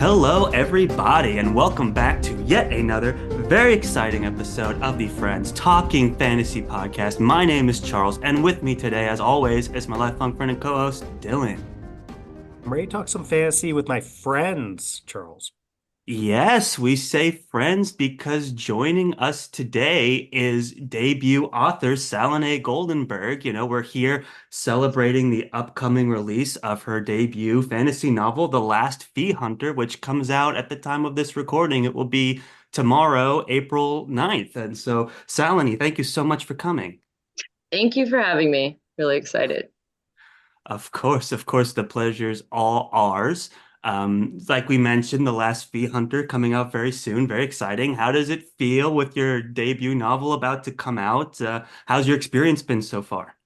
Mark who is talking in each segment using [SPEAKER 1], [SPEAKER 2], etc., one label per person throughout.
[SPEAKER 1] Hello, everybody, and welcome back to yet another very exciting episode of the Friends Talking Fantasy Podcast. My name is Charles, and with me today, as always, is my lifelong friend and co-host, Dylan.
[SPEAKER 2] I'm ready to talk some fantasy with my friends, Charles.
[SPEAKER 1] Yes, we say friends because joining us today is debut author Salinee Goldenberg. We're here celebrating the upcoming release of her debut fantasy novel, The Last Phi Hunter, which comes out at the time of this recording. It will be tomorrow, April 9th. And so, Salinee, thank you so much for coming.
[SPEAKER 3] Thank you for having me. Really excited.
[SPEAKER 1] Of course, the pleasure's all ours. Like we mentioned, The Last Phi Hunter coming out very soon. Very exciting. How does it feel with your debut novel about to come out? How's your experience been so far?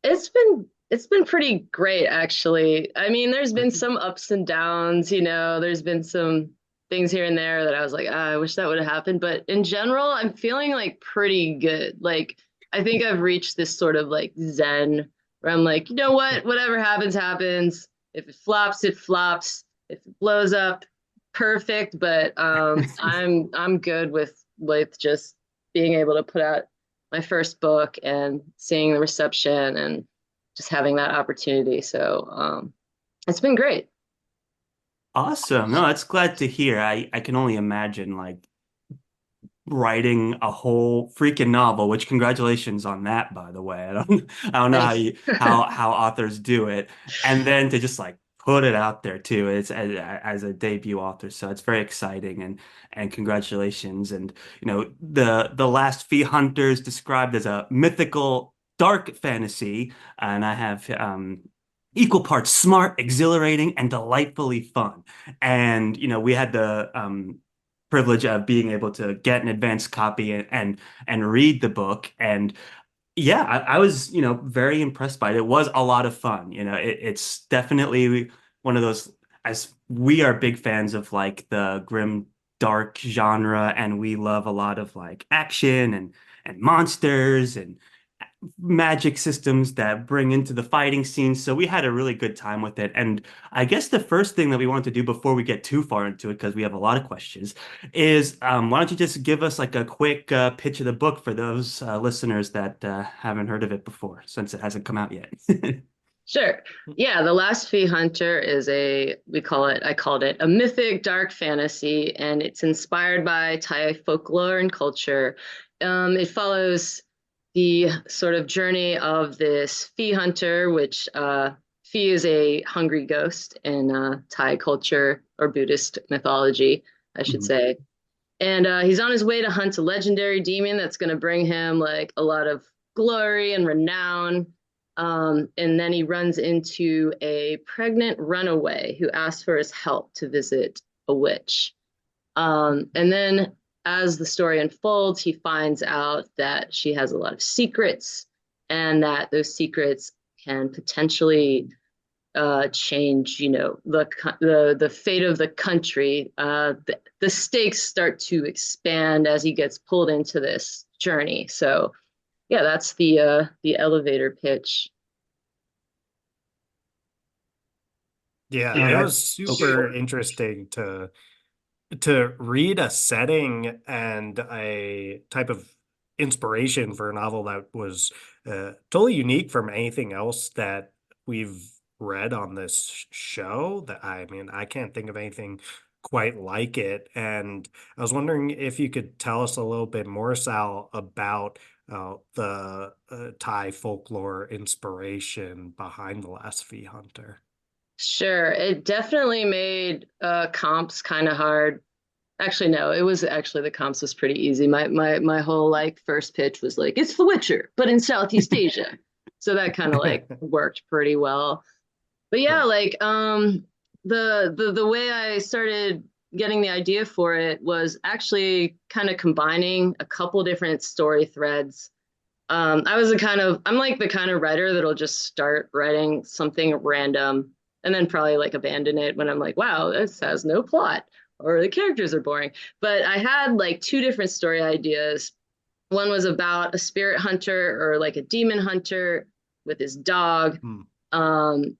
[SPEAKER 3] It's been pretty great actually. I mean, there's been some ups and downs, there's been some things here and there that I was like, I wish that would have happened, but in general, I'm feeling like pretty good. Like I think I've reached this sort of like zen where I'm like, you know what? Whatever happens, happens. If it flops, it flops. If it blows up, perfect. But I'm good with just being able to put out my first book and seeing the reception and just having that opportunity. So it's been great.
[SPEAKER 1] Awesome. No, that's glad to hear. I can only imagine like writing a whole freaking novel, which congratulations on that, by the way. I don't know
[SPEAKER 3] Thanks.
[SPEAKER 1] how authors do it. And then to just like put it out there too. It's as a debut author. So it's very exciting and congratulations. And the Last Phi Hunter is described as a mythical dark fantasy, and I have equal parts smart, exhilarating, and delightfully fun. And we had the privilege of being able to get an advanced copy and read the book. And yeah, I was, very impressed by it. It was a lot of fun. It's definitely one of those, as we are big fans of like the grim dark genre, and we love a lot of like action and monsters and magic systems that bring into the fighting scenes. So we had a really good time with it. And I guess the first thing that we want to do before we get too far into it, because we have a lot of questions, is why don't you just give us like a quick pitch of the book for those listeners that haven't heard of it before, since it hasn't come out yet.
[SPEAKER 3] Sure. Yeah, The Last Phi Hunter is I called it a mythic dark fantasy, and it's inspired by Thai folklore and culture. It follows the sort of journey of this Phi hunter, which Phi is a hungry ghost in Thai culture or Buddhist mythology, I should
[SPEAKER 1] Mhm.
[SPEAKER 3] say. And he's on his way to hunt a legendary demon that's going to bring him like a lot of glory and renown. And then he runs into a pregnant runaway who asks for his help to visit a witch. And then as the story unfolds, he finds out that she has a lot of secrets and that those secrets can potentially change, the fate of the country. The stakes start to expand as he gets pulled into this journey. So yeah, that's the elevator pitch.
[SPEAKER 2] Yeah,
[SPEAKER 1] Yeah,
[SPEAKER 2] it
[SPEAKER 1] that's
[SPEAKER 2] was super
[SPEAKER 1] okay.
[SPEAKER 2] interesting to read a setting and a type of inspiration for a novel that was totally unique from anything else that we've read on this show. That I mean, I can't think of anything quite like it. And I was wondering if you could tell us a little bit more, Sal, about the Thai folklore inspiration behind The Last Phi Hunter.
[SPEAKER 3] Sure, it definitely made comps kind of hard. Actually, no, it was actually the comps was pretty easy. My whole like first pitch was like it's The Witcher, but in Southeast Asia. So that kind of like worked pretty well. But yeah,
[SPEAKER 2] Right.
[SPEAKER 3] like the way I started getting the idea for it was actually kind of combining a couple different story threads. I'm like the kind of writer that'll just start writing something random and then probably like abandon it when I'm like, wow, this has no plot or the characters are boring. But I had like two different story ideas. One was about a spirit hunter or like a demon hunter with his dog.
[SPEAKER 2] Hmm.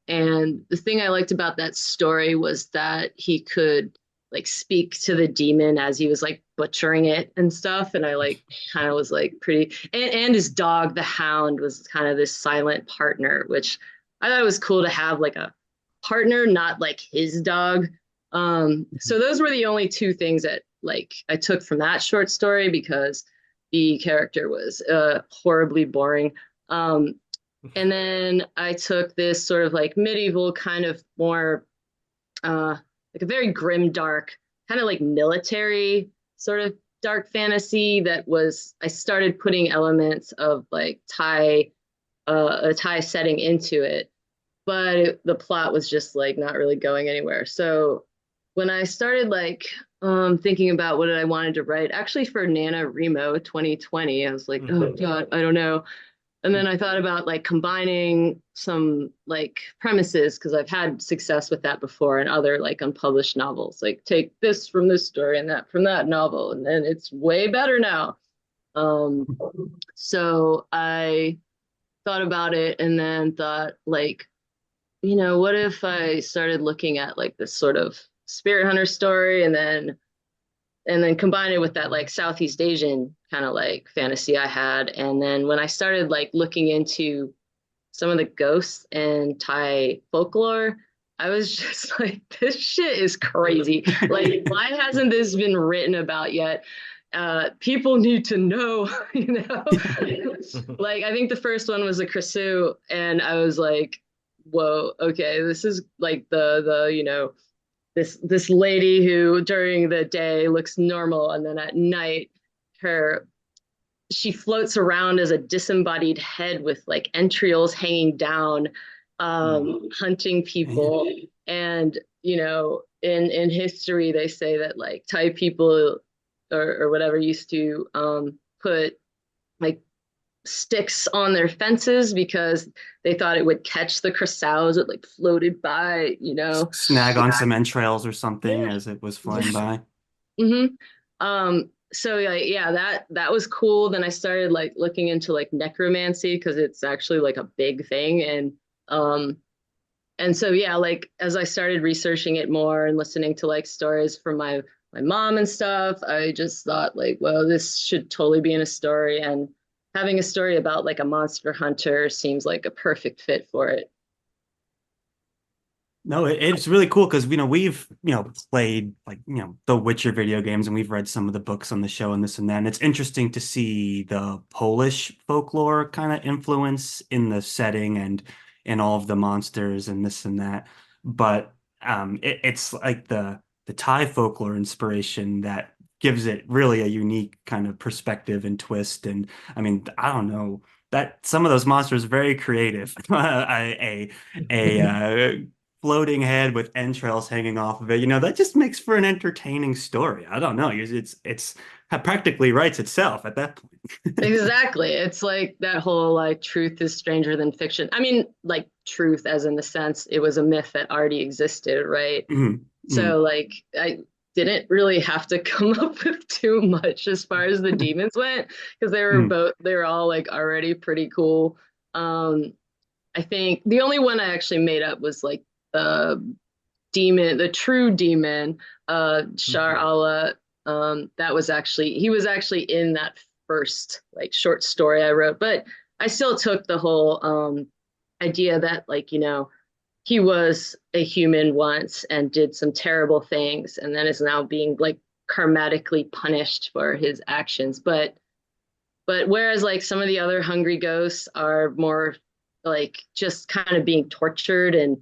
[SPEAKER 3] And the thing I liked about that story was that he could like speak to the demon as he was like butchering it and stuff. And I like kind of was like pretty, and his dog, the hound, was kind of this silent partner, which I thought it was cool to have like a partner, not like his dog. So those were the only two things that like I took from that short story because the character was horribly boring. Um, and then I took this sort of like medieval kind of more like a very grim, dark, kind of like military sort of dark fantasy that was, I started putting elements of like a Thai setting into it, but the plot was just like not really going anywhere. So when I started like thinking about what I wanted to write, actually for NaNoWriMo 2020, I was like, oh God, I don't know. And then I thought about like combining some like premises because I've had success with that before in other like unpublished novels. Like take this from this story and that from that novel, and then it's way better now. Um, so I thought about it and then thought like, what if I started looking at like this sort of spirit hunter story and then combine it with that like Southeast Asian kind of like fantasy I had. And then when I started like looking into some of the ghosts and Thai folklore, I was just like, this shit is crazy. Like, why hasn't this been written about yet? People need to know, like, I think the first one was a Krisu, and I was like, whoa, okay, this is like this lady who during the day looks normal and then at night her she floats around as a disembodied head with like entrails hanging down, hunting people. And in history they say that like Thai people or whatever used to put like sticks on their fences because they thought it would catch the crescents that like floated by,
[SPEAKER 1] Snag on some entrails or something as it was flying by.
[SPEAKER 3] Mm-hmm. So yeah, that was cool. Then I started like looking into like necromancy because it's actually like a big thing. And so yeah, like as I started researching it more and listening to like stories from my mom and stuff, I just thought like, well, this should totally be in a story. And having a story about like a monster hunter seems like a perfect fit for it.
[SPEAKER 1] No, it's really cool because we've played like the Witcher video games and we've read some of the books on the show and this and that. And it's interesting to see the Polish folklore kind of influence in the setting and in all of the monsters and this and that. But it's like the Thai folklore inspiration that gives it really a unique kind of perspective and twist. And I mean, I don't know that some of those monsters are very creative. A floating head with entrails hanging off of it. That just makes for an entertaining story. I don't know. It's practically writes itself at that point.
[SPEAKER 3] Exactly. It's like that whole like truth is stranger than fiction. I mean, like truth as in the sense it was a myth that already existed, right?
[SPEAKER 1] Mhm. Mhm.
[SPEAKER 3] So like I didn't really have to come up with too much as far as the demons went because
[SPEAKER 1] Mhm.
[SPEAKER 3] they were all like already pretty cool. Um I think the only one I actually made up was like the the true demon, Shar Allah. That was actually he was actually in that first like short story I wrote, but I still took the whole idea that like he was a human once and did some terrible things, and then is now being like karmatically punished for his actions. But whereas like some of the other hungry ghosts are more like just kind of being tortured and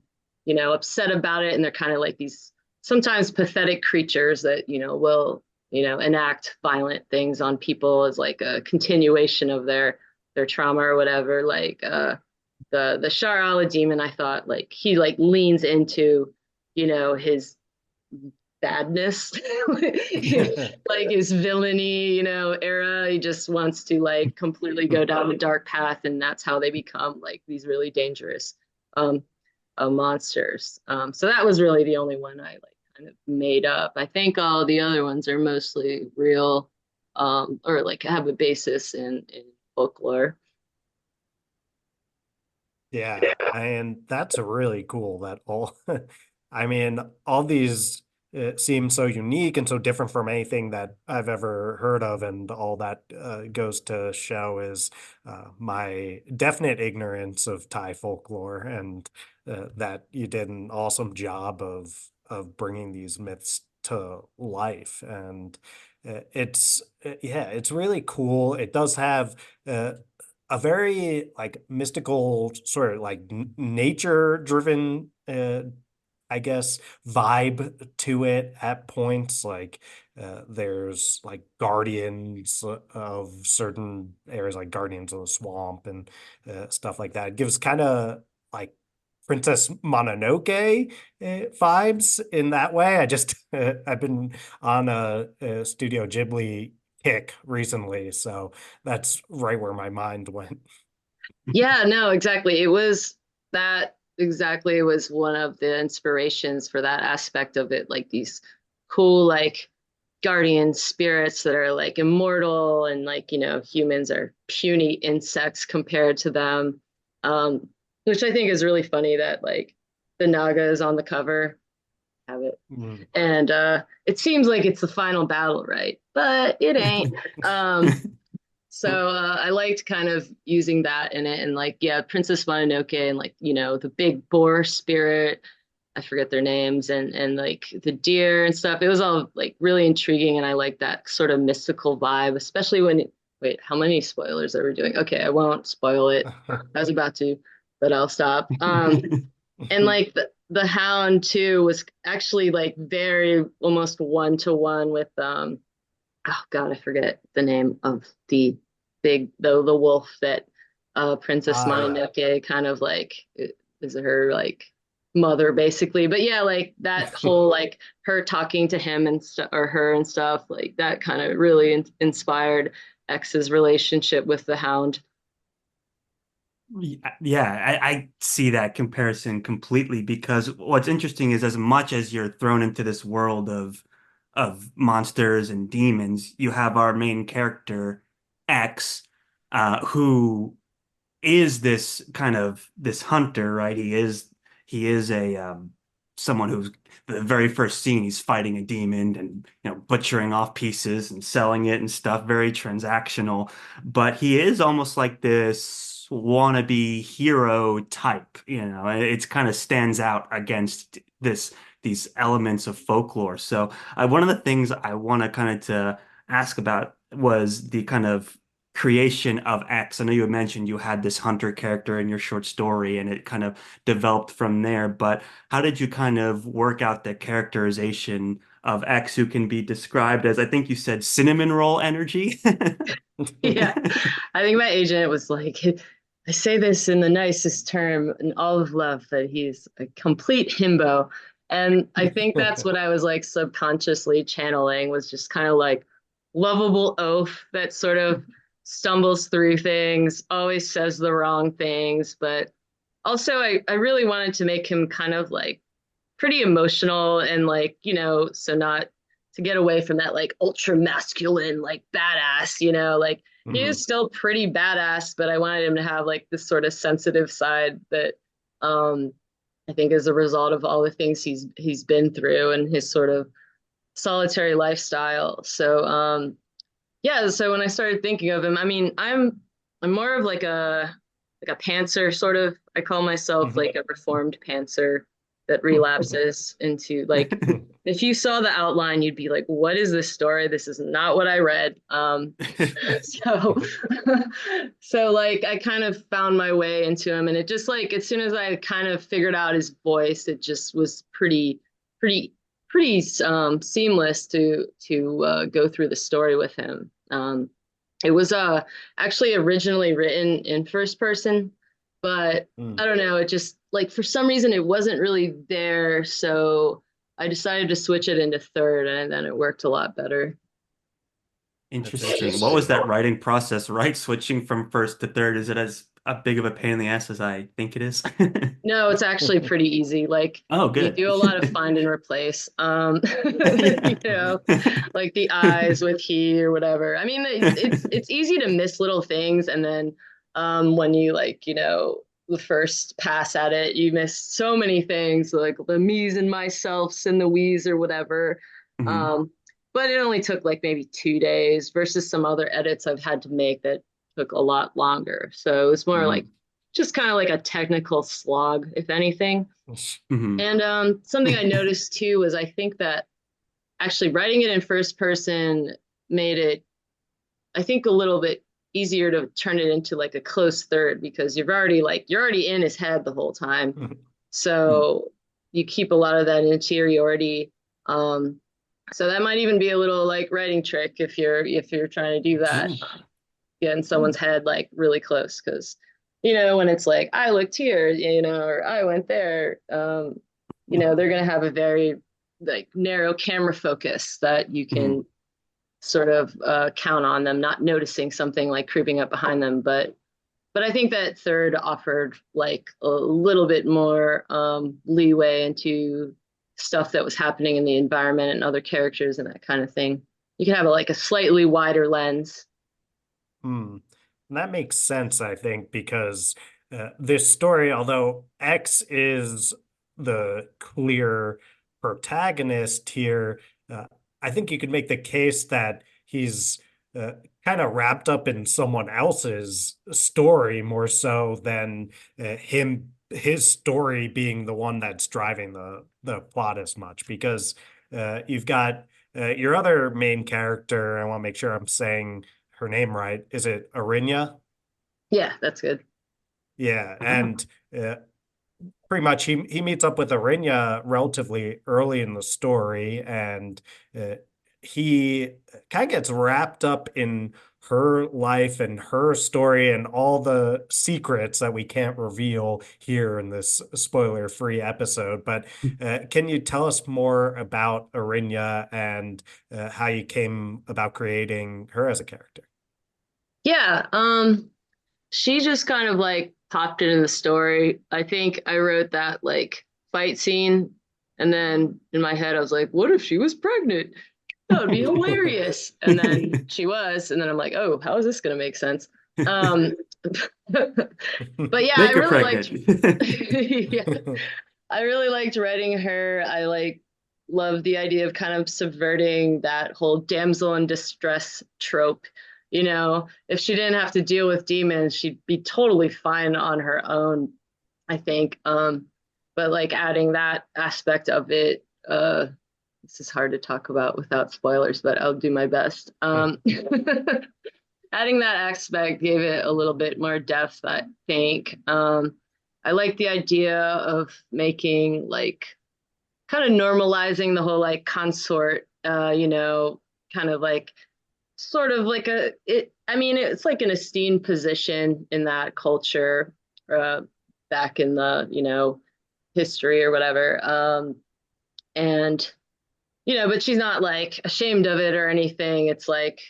[SPEAKER 3] upset about it, and they're kind of like these sometimes pathetic creatures that will enact violent things on people as like a continuation of their trauma or whatever. Like the Shar Allah demon, I thought like he like leans into his badness, like his villainy, era. He just wants to like completely go down the dark path, and that's how they become like these really dangerous um monsters. So that was really the only one I like kind of made up. I think all the other ones are mostly real, or like have a basis in folklore.
[SPEAKER 2] Yeah, and that's really cool that all I mean, all these seems so unique and so different from anything that I've ever heard of. And all that goes to show is my definite ignorance of Thai folklore, and that you did an awesome job of bringing these myths to life. And yeah, it's really cool. It does have a very like mystical sort of like nature driven I guess vibe to it at points. Like there's like guardians of certain areas, like guardians of the swamp and stuff like that. It gives kind of like Princess Mononoke vibes in that way. I just I've been on a Studio Ghibli kick recently, so that's right where my mind went.
[SPEAKER 3] Yeah, no, exactly. It was that exactly was one of the inspirations for that aspect of it, like these cool like guardian spirits that are like immortal and like, humans are puny insects compared to them. Which I think is really funny that like the Naga is on the cover, have it.
[SPEAKER 2] Mm.
[SPEAKER 3] And it seems like it's the final battle, right? But it ain't. So I liked kind of using that in it, and like, yeah, Princess Mononoke and like, the big boar spirit, I forget their names, and like the deer and stuff. It was all like really intriguing, and I like that sort of mystical vibe, especially wait, how many spoilers are we doing? Okay, I won't spoil it. I was about to, but I'll stop. And like the Hound too was actually like very almost one to one with oh God, I forget the name of the the wolf that Princess
[SPEAKER 2] Yeah.
[SPEAKER 3] Mononoke kind of like is her like mother basically. But yeah, like that whole like her talking to him and stuff or her and stuff like that kind of really inspired X's relationship with the Hound.
[SPEAKER 1] Yeah, I see that comparison completely because what's interesting is as much as you're thrown into this world of monsters and demons, you have our main character, X, who is this kind of this hunter, right? He is a someone who's the very first scene he's fighting a demon and butchering off pieces and selling it and stuff, very transactional. But he is almost like this wannabe hero type, it's kind of stands out against these elements of folklore. So one of the things I want to kind of to ask about was the kind of creation of X. I know you had mentioned you had this hunter character in your short story and it kind of developed from there, but how did you kind of work out the characterization of X who can be described as, I think you said cinnamon roll energy?
[SPEAKER 3] Yeah, I think my agent was like, I say this in the nicest term in all of love, that he's a complete himbo. And I think that's what I was like subconsciously channeling, was just kind of like lovable oaf that sort of stumbles through things, always says the wrong things. But also, I really wanted to make him kind of like pretty emotional and like, so not to get away from that like ultra masculine, like badass, like he
[SPEAKER 2] Mhm.
[SPEAKER 3] is still pretty badass, but I wanted him to have like this sort of sensitive side that um I think is a result of all the things he's been through and his sort of solitary lifestyle. So yeah, so when I started thinking of him, I mean, I'm more of like a pantser sort of. I call myself
[SPEAKER 2] Mhm.
[SPEAKER 3] like a reformed pantser that relapses into like if you saw the outline, you'd be like, what is this story? This is not what I read. So so like I kind of found my way into him, and it just like as soon as I kind of figured out his voice, it just was pretty pretty seamless to go through the story with him. It was actually originally written in first person, but
[SPEAKER 2] Mm.
[SPEAKER 3] I don't know, it just like for some reason it wasn't really there, so I decided to switch it into third, and then it worked a lot better.
[SPEAKER 2] That's
[SPEAKER 1] Interesting. What was
[SPEAKER 2] interesting.
[SPEAKER 1] that writing process, right? Switching from first to third, is it as a big of a pain in the ass as I think it is?
[SPEAKER 3] No, it's actually pretty easy. Like
[SPEAKER 1] Oh,
[SPEAKER 3] you
[SPEAKER 1] good.
[SPEAKER 3] do a lot of find and replace. You know, like the eyes with he or whatever. I mean, it's easy to miss little things, and then when you like, the first pass at it. You miss so many things, like the me's and myselfs and the we's or whatever.
[SPEAKER 1] Hmm.
[SPEAKER 3] Um, but it only took like maybe 2 days versus some other edits I've had to make that took a lot longer. So it was more like just kind of like a technical slog, if anything.
[SPEAKER 1] Hmm.
[SPEAKER 3] And something I noticed too was I think that actually writing it in first person made it, I think, a little bit easier to turn it into like a close third because you're already in his head the whole time. So you keep a lot of that interiority. Um, so that might even be a little like writing trick if you're trying to do that, get in someone's head like really close because when it's like I looked here, or I went there, they're gonna have a very like narrow camera focus that you
[SPEAKER 1] Hmm.
[SPEAKER 3] can sort of count on them not noticing something like creeping up behind them. But I think that third offered like a little bit more leeway into stuff that was happening in the environment and other characters and that kind of thing. You can have like a slightly wider lens.
[SPEAKER 2] Hmm. And that makes sense, I think, because this story, although X is the clear protagonist here, uh, I think you could make the case that he's uh, kind of wrapped up in someone else's story more so than his story being the one that's driving the plot as much. Because you've got your other main character. I want to make sure I'm saying her name right. Is it Arinya?
[SPEAKER 3] Yeah, that's good.
[SPEAKER 2] Yeah, and uh, pretty much he meets up with Arinya relatively early in the story, and uh, he kind of gets wrapped up in her life and her story and all the secrets that we can't reveal here in this spoiler-free episode. But can you tell us more about Arinya and how you came about creating her as a character?
[SPEAKER 3] Yeah, she just kind of like popped into the story. I think I wrote that like fight scene, and then in my head I was like, what if she was pregnant? That would be hilarious. And then she was, and then I'm like, oh, how is this gonna make sense? Um, but yeah, I
[SPEAKER 1] Make her
[SPEAKER 3] really liked
[SPEAKER 1] pregnant.
[SPEAKER 3] yeah, I really liked writing her. I like love the idea of kind of subverting that whole damsel in distress trope. If she didn't have to deal with demons, she'd be totally fine on her own, I think. But like adding that aspect of it, this is hard to talk about without spoilers, but I'll do my best. Adding that aspect gave it a little bit more depth, I think. I like the idea of making like kind of normalizing the whole like consort, kind of like sort of like I mean, it's like an esteemed position in that culture, uh, back in the, history or whatever. And, but she's not like ashamed of it or anything. It's like,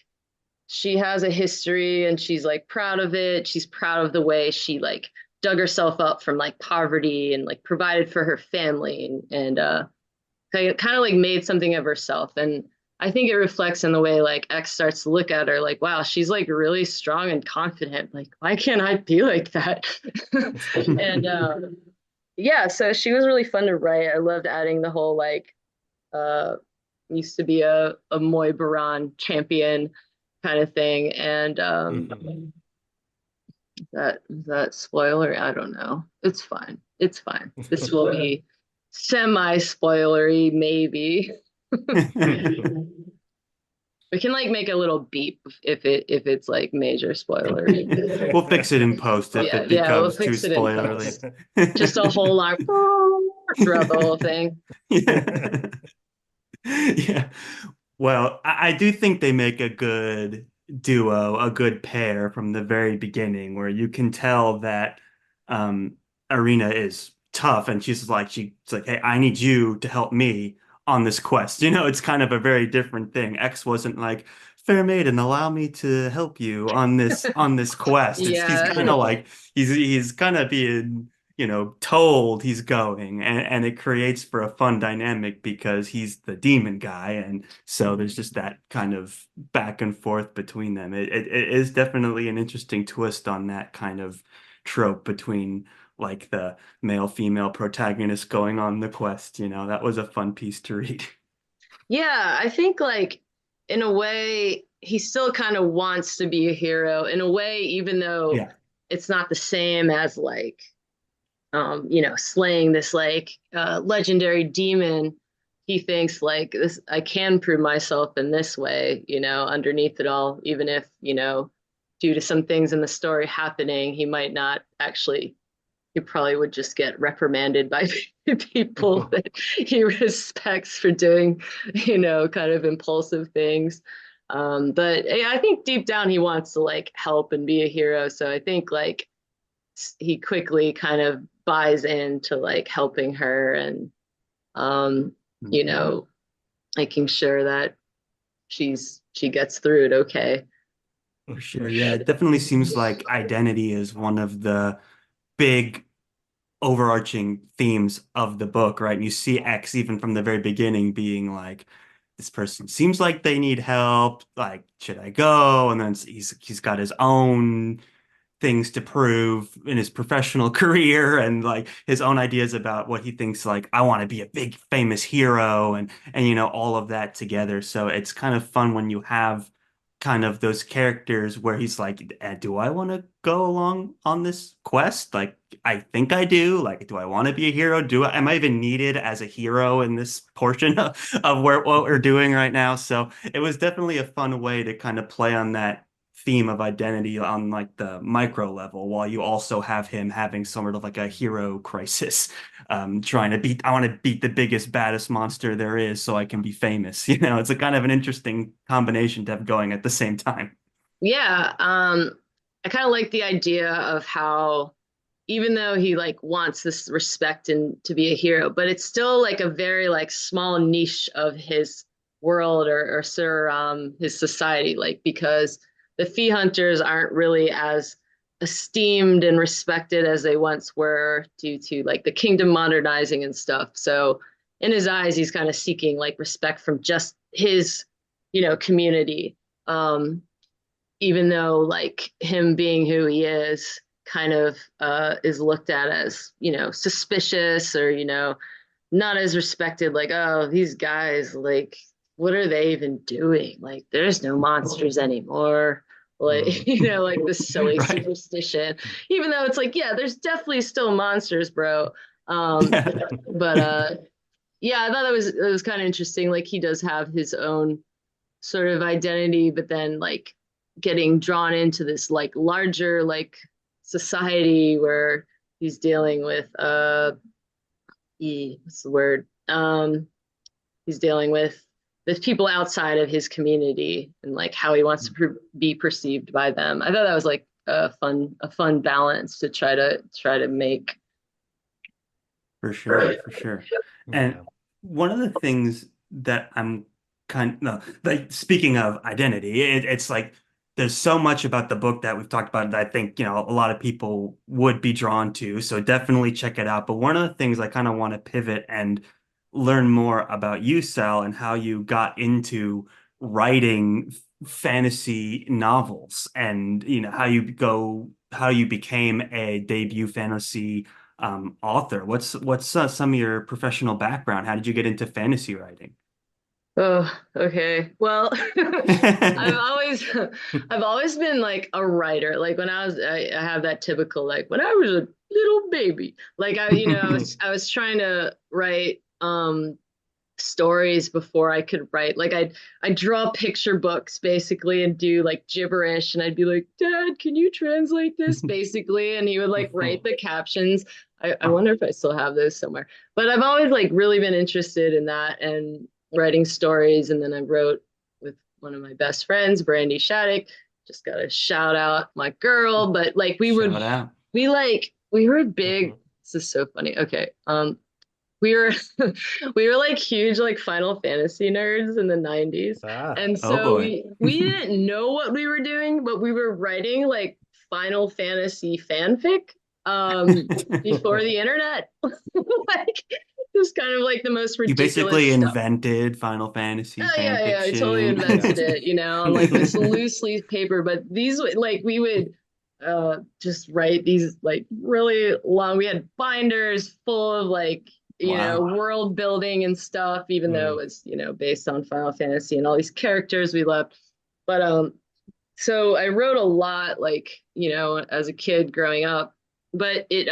[SPEAKER 3] she has a history and she's like proud of it. She's proud of the way she like dug herself up from like poverty and like provided for her family and kind of like made something of herself. And I think it reflects in the way like X starts to look at her like, wow, she's like really strong and confident. Like, why can't I be like that? and Yeah, so she was really fun to write. I loved adding the whole like uh used to be a Moy Baran champion kind of thing. And that spoiler, I don't know. It's fine. It's fine. This will be semi spoilery, maybe. We can like make a little beep if it's like major spoilery.
[SPEAKER 1] We'll fix it in post if
[SPEAKER 3] Yeah,
[SPEAKER 1] it
[SPEAKER 3] yeah, we'll
[SPEAKER 1] becomes too
[SPEAKER 3] fix it in
[SPEAKER 1] spoilerly.
[SPEAKER 3] post. Just a whole lot throughout the whole thing.
[SPEAKER 1] Yeah. Yeah. Well, I do think they make a good duo, a good pair from the very beginning, where you can tell that um, Arena is tough, and she's like, hey, I need you to help me on this quest. It's kind of a very different thing. X wasn't like, fair maiden, allow me to help you on this quest. He's
[SPEAKER 3] Yeah.
[SPEAKER 1] kind of like he's kind of being told he's going, and it creates for a fun dynamic because he's the demon guy, and so there's just that kind of back and forth between them. It is definitely an interesting twist on that kind of trope between like the male female protagonist going on the quest. That was a fun piece to read.
[SPEAKER 3] Yeah, I think like in a way he still kind of wants to be a hero in a way, even though
[SPEAKER 1] Yeah.
[SPEAKER 3] it's not the same as like slaying this like legendary demon. He thinks like this, I can prove myself in this way, underneath it all, even if, due to some things in the story happening, he might not actually, he probably would just get reprimanded by people that he respects for doing, kind of impulsive things. But yeah, I think deep down he wants to like help and be a hero. So I think like he quickly kind of buys into like helping her and you know making sure that she gets through it okay.
[SPEAKER 1] For sure. Yeah, it definitely seems like identity is one of the big overarching themes of the book, right? And you see X even from the very beginning being like, this person seems like they need help. Like, should I go? And then he's got his own things to prove in his professional career and like his own ideas about what he thinks like I want to be a big famous hero and all of that together. So it's kind of fun when you have kind of those characters where he's like, do I want to go along on this quest? Like I think I do. Like, do I want to be a hero? Am I even needed as a hero in this portion of what we're doing right now? So it was definitely a fun way to kind of play on that theme of identity on like the micro level, while you also have him having sort of like a hero crisis, trying to I want to beat the biggest, baddest monster there is so I can be famous. It's a kind of an interesting combination to have going at the same time.
[SPEAKER 3] Yeah, I kind of like the idea of how even though he like wants this respect and to be a hero, but it's still like a very like small niche of his world or sir his society, like because the Phi Hunters aren't really as esteemed and respected as they once were due to like the kingdom modernizing and stuff. So in his eyes, he's kind of seeking like respect from just his, community. Even though like him being who he is kind of is looked at as suspicious or not as respected, like oh these guys like what are they even doing, like there's no monsters anymore, like like this silly
[SPEAKER 1] Right.
[SPEAKER 3] superstition, even though it's like yeah there's definitely still monsters, bro. um
[SPEAKER 1] Yeah.
[SPEAKER 3] but yeah, I thought it was kind of interesting, like he does have his own sort of identity, but then like getting drawn into this like larger like society where he's dealing with what's the word? He's dealing with the people outside of his community and like how he wants to be perceived by them. I thought that was like a fun balance to try to make.
[SPEAKER 1] For sure, for sure. And
[SPEAKER 2] Yeah.
[SPEAKER 1] one of the things that I'm kind no, like speaking of identity, it's like there's so much about the book that we've talked about that I think, a lot of people would be drawn to. So definitely check it out. But one of the things I kind of want to pivot and learn more about you, Sal, and how you got into writing fantasy novels and, how you became a debut fantasy author. What's some of your professional background? How did you get into fantasy writing?
[SPEAKER 3] Oh, okay. Well, I've always I've always been like a writer. Like when I have that typical like when I was a little baby. Like I was trying to write stories before I could write. Like I'd draw picture books basically and do like gibberish and I'd be like, Dad, can you translate this? Basically. And he would like write the captions. I wonder if I still have those somewhere. But I've always like really been interested in that and writing stories. And then I wrote with one of my best friends, Brandy Shattuck. Just gotta shout out my girl. But like
[SPEAKER 1] Shout out.
[SPEAKER 3] we were big. This is so funny. Okay. We were we were like huge like Final Fantasy nerds in the 90s.
[SPEAKER 2] Ah.
[SPEAKER 3] And
[SPEAKER 1] Oh
[SPEAKER 3] so
[SPEAKER 1] boy.
[SPEAKER 3] we didn't know what we were doing, but we were writing like Final Fantasy fanfic before the internet. Like just kind of like the most
[SPEAKER 1] You
[SPEAKER 3] ridiculous
[SPEAKER 1] basically
[SPEAKER 3] stuff.
[SPEAKER 1] invented Final Fantasy
[SPEAKER 3] Oh
[SPEAKER 1] fan
[SPEAKER 3] yeah, I totally
[SPEAKER 1] fiction.
[SPEAKER 2] Yeah.
[SPEAKER 3] invented it, on like this loose leaf paper. But these like we would just write these like really long. We had binders full of like,
[SPEAKER 1] Wow.
[SPEAKER 3] world building and stuff, even though it was, based on Final Fantasy and all these characters we loved. But so I wrote a lot, like, as a kid growing up, but it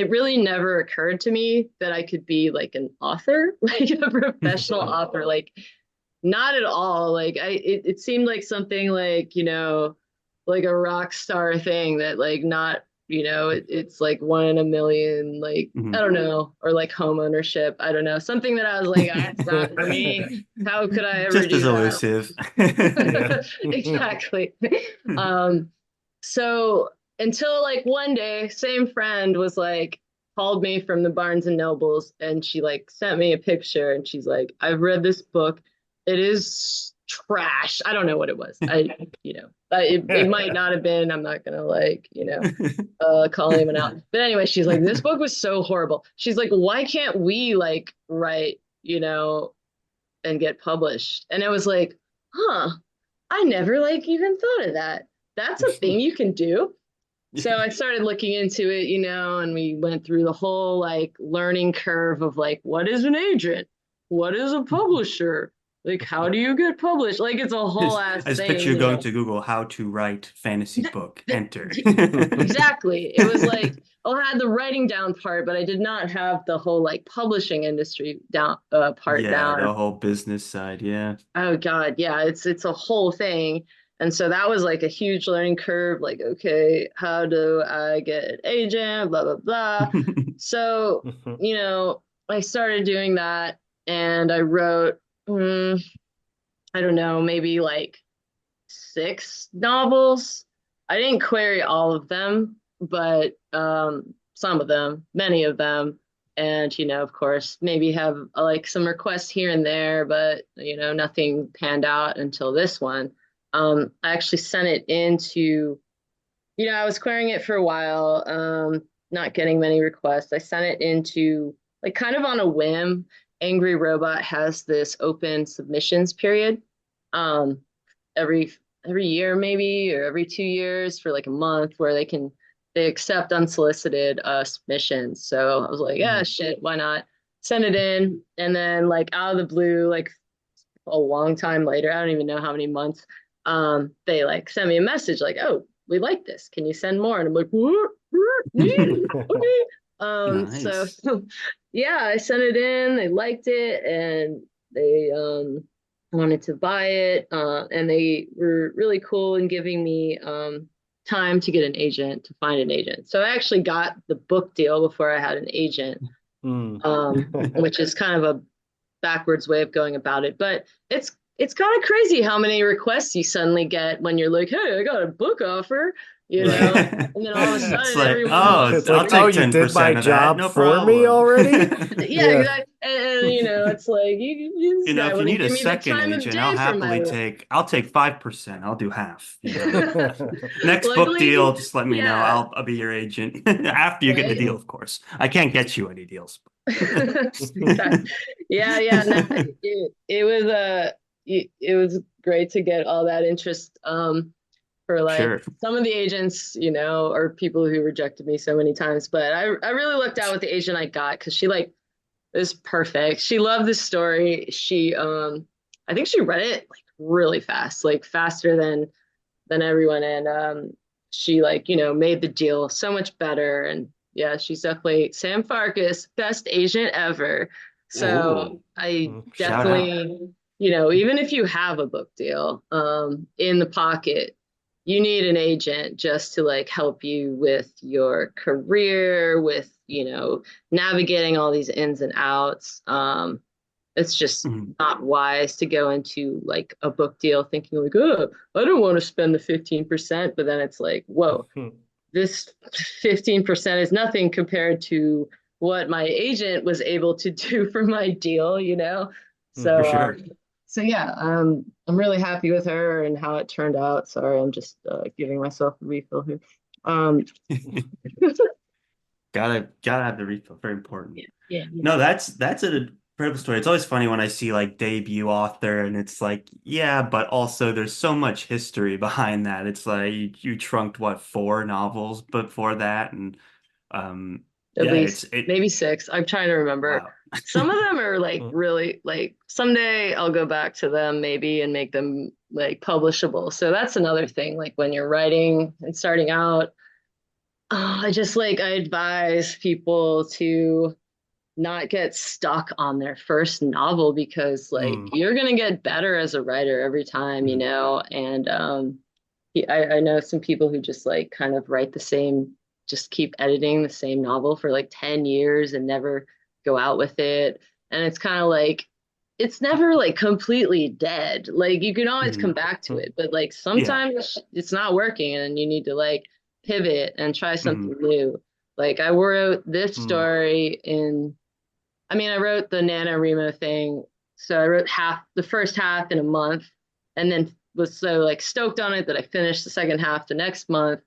[SPEAKER 3] really never occurred to me that I could be like an author, like a professional author, like not at all. Like it seemed like something like, like a rock star thing that like not, it's like one in a million, like, I don't know, or like home ownership. I don't know. Something that I was like, "Ah, it's not for me. How could I ever
[SPEAKER 1] Just as
[SPEAKER 3] do that?"
[SPEAKER 1] elusive.
[SPEAKER 2] Yeah.
[SPEAKER 3] Exactly. Um, so until like one day, same friend was like, called me from the Barnes and Nobles, and she like sent me a picture, and she's like, "I've read this book. It is trash." I don't know what it was. It might not have been. I'm not gonna like, call anyone out. But anyway, she's like, "This book was so horrible." She's like, "Why can't we like write, and get published?" And it was like, huh, I never like even thought of that. That's a thing you can do. So I started looking into it, and we went through the whole like learning curve of like, what is an agent? What is a publisher? Like, how do you get published? Like, it's a whole ass
[SPEAKER 1] I just picture
[SPEAKER 3] thing,
[SPEAKER 1] you going to Google how to write fantasy book. Enter.
[SPEAKER 3] Exactly. It was like, I had the writing down part, but I did not have the whole like publishing industry down part
[SPEAKER 1] Yeah,
[SPEAKER 3] down.
[SPEAKER 1] the whole business side. Yeah.
[SPEAKER 3] Oh God, yeah, it's a whole thing. And so that was like a huge learning curve, like, okay, how do I get an agent? Blah blah blah. So, I started doing that, and I wrote, I don't know, maybe like 6 novels. I didn't query all of them, but some of them, many of them. And, of course, maybe have like some requests here and there, but, nothing panned out until this one. I actually sent it into, I was querying it for a while, not getting many requests. I sent it into like kind of on a whim. Angry Robot has this open submissions period. Um, every year maybe, or every 2 years for like a month, where they accept unsolicited submissions. So I was like, yeah, shit, why not send it in? And then like out of the blue, like a long time later, I don't even know how many months, they like sent me a message like, "Oh, we like this, can you send more?" And I'm like, "What? Okay." So
[SPEAKER 1] Nice.
[SPEAKER 3] yeah, I sent it in, they liked it, and they wanted to buy it, and they were really cool in giving me time to get an agent, to find an agent. So I actually got the book deal before I had an agent, which is kind of a backwards way of going about it. But it's kind of crazy how many requests you suddenly get when you're like, "Hey, I got a book offer," and then all of a
[SPEAKER 1] It's
[SPEAKER 3] sudden
[SPEAKER 1] like,
[SPEAKER 3] everyone's
[SPEAKER 1] oh,
[SPEAKER 2] It's
[SPEAKER 1] I'll
[SPEAKER 2] like, oh,
[SPEAKER 1] take
[SPEAKER 2] you did my
[SPEAKER 1] 10% of that,
[SPEAKER 2] job
[SPEAKER 1] no
[SPEAKER 2] for me
[SPEAKER 1] problem.
[SPEAKER 2] already?
[SPEAKER 3] yeah,
[SPEAKER 2] Yeah.
[SPEAKER 3] exactly. And it's like, this guy
[SPEAKER 1] If you
[SPEAKER 3] wouldn't
[SPEAKER 1] need a
[SPEAKER 3] give me the
[SPEAKER 1] second
[SPEAKER 3] time of
[SPEAKER 1] agent, I'll
[SPEAKER 3] day for my
[SPEAKER 1] happily I'll take 5%. I'll do half. Next book
[SPEAKER 3] luckily,
[SPEAKER 1] deal, just let me know.
[SPEAKER 3] yeah,
[SPEAKER 1] I'll be your agent after you get the
[SPEAKER 3] right.
[SPEAKER 1] deal, of course. I can't get you any deals.
[SPEAKER 3] Exactly. Yeah. No, it was it was great to get all that interest. For like
[SPEAKER 1] Sure.
[SPEAKER 3] some of the agents, or people who rejected me so many times. But I really looked out with the agent I got, because she like is perfect. She loved the story. She I think she read it like really fast, like faster than everyone. And she like, made the deal so much better. And yeah, she's definitely Sam Farkas, best agent ever. So
[SPEAKER 1] Ooh,
[SPEAKER 3] I
[SPEAKER 1] shout out.
[SPEAKER 3] definitely, even if you have a book deal in the pocket, you need an agent just to like help you with your career, with, navigating all these ins and outs. It's just
[SPEAKER 1] Mhm.
[SPEAKER 3] not wise to go into like a book deal thinking like, oh, I don't want to spend the 15%, but then it's like, whoa, this 15% is nothing compared to what my agent was able to do for my deal.
[SPEAKER 1] For
[SPEAKER 3] So
[SPEAKER 1] sure.
[SPEAKER 3] so yeah, I'm really happy with her and how it turned out. Sorry, I'm just giving myself a refill here. Um,
[SPEAKER 1] Gotta have the refill. Very important.
[SPEAKER 3] yeah.
[SPEAKER 1] No, that's a incredible story. It's always funny when I see like debut author and it's like, yeah, but also there's so much history behind that. It's like you trunked what, four novels before that, and
[SPEAKER 3] At
[SPEAKER 1] yeah,
[SPEAKER 3] least
[SPEAKER 1] it
[SPEAKER 3] maybe six. I'm trying to remember.
[SPEAKER 1] wow.
[SPEAKER 3] Some of them are like
[SPEAKER 2] Mm,
[SPEAKER 3] really like someday I'll go back to them maybe and make them like publishable. So that's another thing. Like when you're writing and starting out, I just like I advise people to not get stuck on their first novel because like
[SPEAKER 2] mm,
[SPEAKER 3] you're gonna get better as a writer every time, you
[SPEAKER 1] Mhm.
[SPEAKER 3] know. And I know some people who just like kind of write the same, just keep editing the same novel for like 10 years and never go out with it. And it's kind of like, it's never like completely dead. Like you can always come
[SPEAKER 1] Mhm.
[SPEAKER 3] back to
[SPEAKER 2] mm,
[SPEAKER 3] it, but like
[SPEAKER 1] Yeah.
[SPEAKER 3] sometimes it's not working and you need to like pivot and try something
[SPEAKER 1] Mhm.
[SPEAKER 3] new. Like I wrote this
[SPEAKER 2] mm.
[SPEAKER 3] story in, I mean, I wrote the NaNoWriMo thing. So I wrote half, the first half in a month, and then was so like stoked on it that I finished the second half the next month.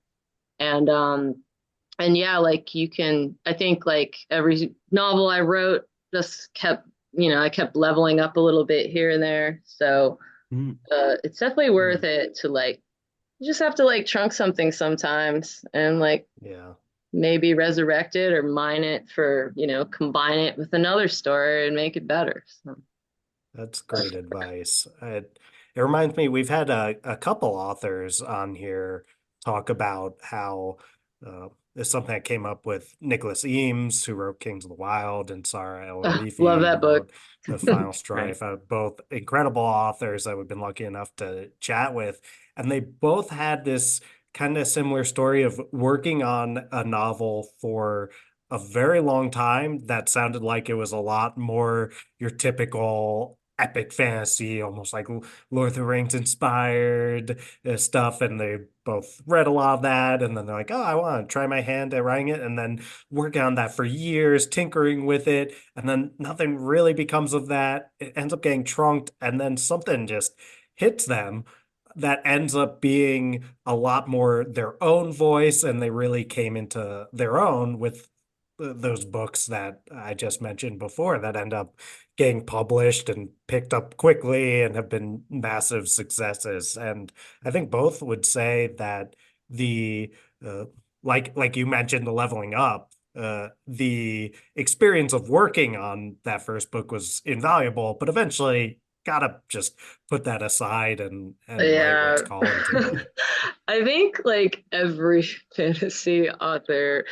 [SPEAKER 3] And yeah, like you can, I think like every novel I wrote just kept, I kept leveling up a little bit here and there. So
[SPEAKER 1] Mhm.
[SPEAKER 3] it's definitely
[SPEAKER 2] Mm.
[SPEAKER 3] worth it to like, you just have to like trunk something sometimes and like
[SPEAKER 2] Yeah,
[SPEAKER 3] maybe resurrect it or mine it for, combine it with another story and make it better. So,
[SPEAKER 2] that's great advice. It reminds me, we've had a couple authors on here talk about how it's something that came up with Nicholas Eames, who wrote Kings of the Wild, and Sarah El
[SPEAKER 3] love
[SPEAKER 2] Rifi, who
[SPEAKER 3] that book.
[SPEAKER 2] wrote The Final
[SPEAKER 1] Right.
[SPEAKER 2] Strife. Both incredible authors that we've been lucky enough to chat with. And they both had this kind of similar story of working on a novel for a very long time that sounded like it was a lot more your typical epic fantasy, almost like Lord of the Rings inspired stuff. And they both read a lot of that. And then they're like, oh, I want to try my hand at writing it. And then working on that for years, tinkering with it. And then nothing really becomes of that. It ends up getting trunked. And then something just hits them that ends up being a lot more their own voice. And they really came into their own with those books that I just mentioned before that end up getting published and picked up quickly and have been massive successes. And I think both would say that the uh, like you mentioned, the leveling up, the experience of working on that first book was invaluable, but eventually gotta just put that aside and write what's
[SPEAKER 3] Yeah.
[SPEAKER 2] calling to you.
[SPEAKER 3] I think like every fantasy author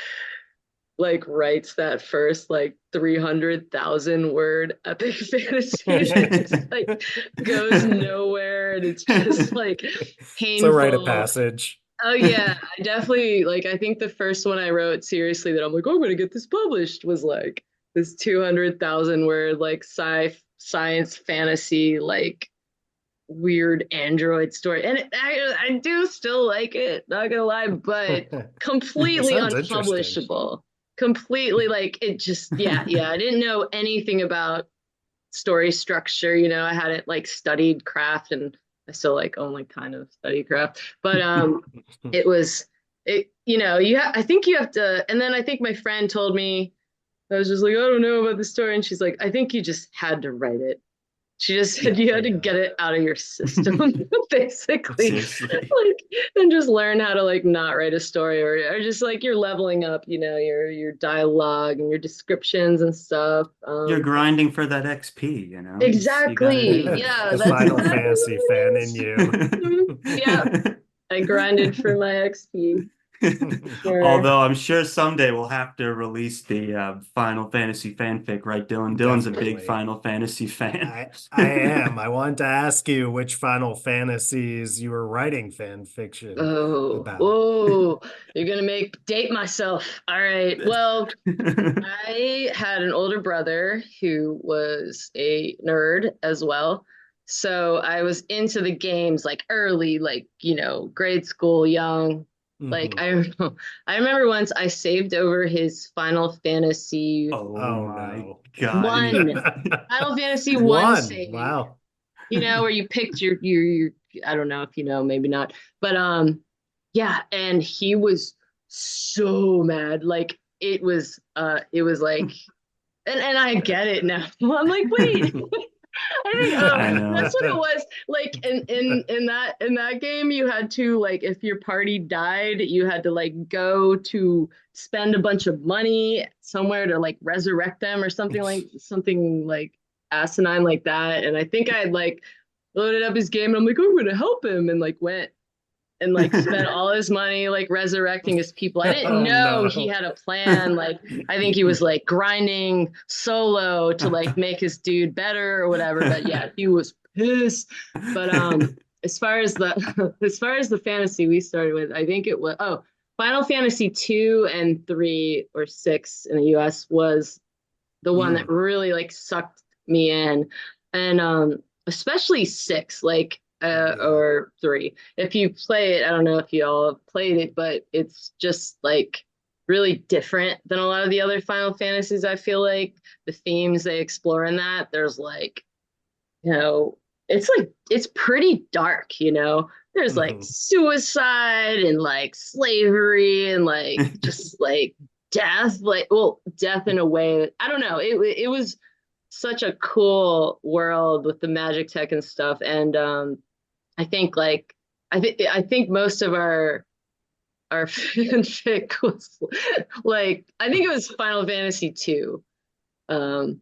[SPEAKER 3] like writes that first like 300,000 word epic fantasy that just like goes nowhere and it's just like
[SPEAKER 2] It's a rite of
[SPEAKER 3] painful.
[SPEAKER 2] passage.
[SPEAKER 3] Oh yeah, I definitely like I think the first one I wrote seriously that I'm like, oh, I'm gonna get this published was like this 200,000 word like science fantasy like weird android story. And I do still like it, not gonna lie, but
[SPEAKER 2] It
[SPEAKER 3] completely
[SPEAKER 2] sounds interesting.
[SPEAKER 3] unpublishable. Completely like it just yeah, I didn't know anything about story structure. I hadn't like studied craft and I still like only kind of study craft. But it was it, I think you have to, and then I think my friend told me, I was just like, I don't know about the story. And she's like, I think you just had to write it. She just said
[SPEAKER 1] Yeah.
[SPEAKER 3] you had to
[SPEAKER 2] Yeah.
[SPEAKER 3] get it out of your system, basically.
[SPEAKER 1] Seriously.
[SPEAKER 3] Like, and just learn how to like not write a story or just like you're leveling up, your dialogue and your descriptions and stuff.
[SPEAKER 1] You're grinding for that XP. You gotta do
[SPEAKER 3] Exactly.
[SPEAKER 1] it.
[SPEAKER 3] Yeah,
[SPEAKER 2] The
[SPEAKER 3] that's
[SPEAKER 2] Final
[SPEAKER 3] exactly
[SPEAKER 2] Fantasy
[SPEAKER 3] what
[SPEAKER 2] fan
[SPEAKER 3] it
[SPEAKER 2] in
[SPEAKER 3] is.
[SPEAKER 2] you.
[SPEAKER 3] Yeah, I grinded for my XP. Sure.
[SPEAKER 1] Although I'm sure someday we'll have to release the Final Fantasy fanfic, right, Dylan? Dylan's a big
[SPEAKER 2] Definitely.
[SPEAKER 1] Final Fantasy fan.
[SPEAKER 2] I am. I wanted to ask you which Final Fantasies you were writing fan fiction
[SPEAKER 3] Oh,
[SPEAKER 2] about.
[SPEAKER 3] oh, you're gonna make date myself. All right. Well, I had an older brother who was a nerd as well. So I was into the games like early, like, grade school, young. Like
[SPEAKER 2] Hmm.
[SPEAKER 3] I remember once I saved over his Final Fantasy
[SPEAKER 1] Oh
[SPEAKER 2] Oh
[SPEAKER 1] my
[SPEAKER 2] no.
[SPEAKER 1] God. And he
[SPEAKER 3] one. Final Fantasy one
[SPEAKER 2] One.
[SPEAKER 3] save,
[SPEAKER 2] Wow.
[SPEAKER 3] where you picked your I don't know if you know, maybe not. But yeah, and he was so mad. Like it was like and I get it now. I'm like, wait. I think
[SPEAKER 1] I
[SPEAKER 3] that's
[SPEAKER 1] know.
[SPEAKER 3] what it was. Like in that game, you had to like if your party died, you had to like go to spend a bunch of money somewhere to like resurrect them or something like asinine like that. And I think I had like loaded up his game and I'm like, I'm gonna help him and like went and like spent all his money like resurrecting his people. I didn't
[SPEAKER 2] Oh
[SPEAKER 3] know he
[SPEAKER 2] no.
[SPEAKER 3] had a plan. Like I think he was like grinding solo to like make his dude better or whatever. But yeah, he was pissed. But as far as the as far as the fantasy we started with, I think it was Final Fantasy 2 and 3 or 6 in the US was the one that
[SPEAKER 2] Mm,
[SPEAKER 3] really like sucked me in. And especially 6, like
[SPEAKER 2] yeah.
[SPEAKER 3] or 3. If you play it, I don't know if you all have played it, but it's just like really different than a lot of the other Final Fantasies. I feel like the themes they explore in that, there's like, you know, it's like it's pretty dark, you know. There's like
[SPEAKER 2] Mhm.
[SPEAKER 3] suicide and like slavery and like just like death, like well, death in a way that I don't know. It was such a cool world with the magic tech and stuff. And I think like I think most of our fanfic was like I think it was Final Fantasy 2. Um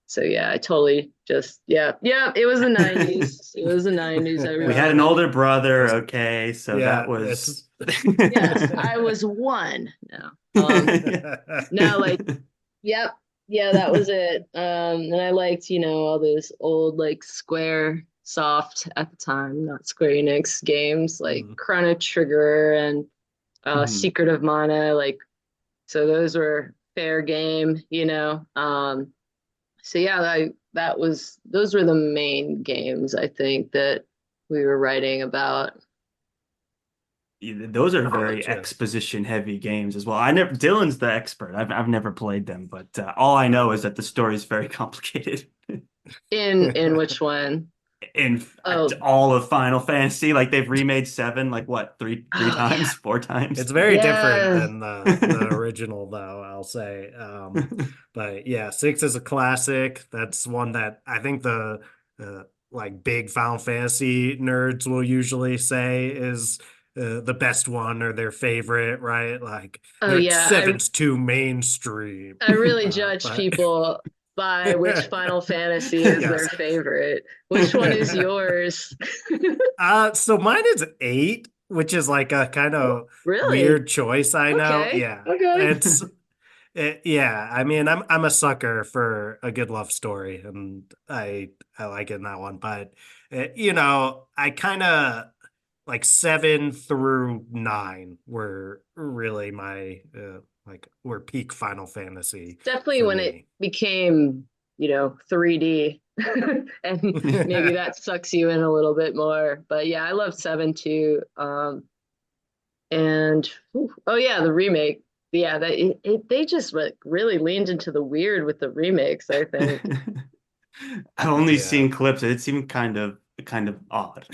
[SPEAKER 3] so yeah, I totally just yeah, it was the 90s. It was the 90s,
[SPEAKER 1] We had an
[SPEAKER 3] everyone.
[SPEAKER 1] older brother,
[SPEAKER 2] It's,
[SPEAKER 1] okay, so
[SPEAKER 2] yeah,
[SPEAKER 1] that was
[SPEAKER 2] it's
[SPEAKER 3] Yes, I was one. No. No, like yep. Yeah, that was it. And I liked, all those old like Square Soft at the time, not Square Enix games like
[SPEAKER 2] Mm.
[SPEAKER 3] Chrono Trigger and
[SPEAKER 1] Mhm.
[SPEAKER 3] Secret of Mana, like so those were fair game, so yeah, that was those were the main games I think that we were writing about.
[SPEAKER 1] Those are very
[SPEAKER 2] Gotcha.
[SPEAKER 1] exposition heavy games as well. I never Dylan's the expert. I've never played them, but all I know is that the story is very complicated.
[SPEAKER 3] In which one?
[SPEAKER 1] In
[SPEAKER 3] Oh,
[SPEAKER 1] all of Final Fantasy, like they've remade 7 like what, three
[SPEAKER 3] oh yeah.
[SPEAKER 1] times, 4 times.
[SPEAKER 2] It's very different
[SPEAKER 3] Yeah.
[SPEAKER 2] than the original, though, I'll say. But yeah, 6 is a classic. That's one that I think the uh, like big Final Fantasy nerds will usually say is the best one or their favorite, right? Like
[SPEAKER 3] Oh
[SPEAKER 2] they're like
[SPEAKER 3] yeah. I
[SPEAKER 2] 7's too mainstream.
[SPEAKER 3] I really judge
[SPEAKER 2] But
[SPEAKER 3] people by which Final Fantasy is their
[SPEAKER 2] yes.
[SPEAKER 3] favorite. Which one is yours?
[SPEAKER 2] So mine is 8, which is like a kind of
[SPEAKER 3] Really?
[SPEAKER 2] weird choice, I know.
[SPEAKER 3] Okay.
[SPEAKER 2] Yeah.
[SPEAKER 3] Okay.
[SPEAKER 2] Yeah, I mean, I'm a sucker for a good love story, and I like it in that one. But I kind of like 7 through 9 were really my like were peak Final Fantasy
[SPEAKER 3] Definitely
[SPEAKER 2] for
[SPEAKER 3] when it
[SPEAKER 2] me.
[SPEAKER 3] became, 3D. And maybe that sucks you in a little bit more. But yeah, I love 7 too. And oh yeah, the remake. Yeah, they just like really leaned into the weird with the remakes, I think.
[SPEAKER 1] I've only
[SPEAKER 2] Yeah.
[SPEAKER 1] seen clips. It seemed kind of odd.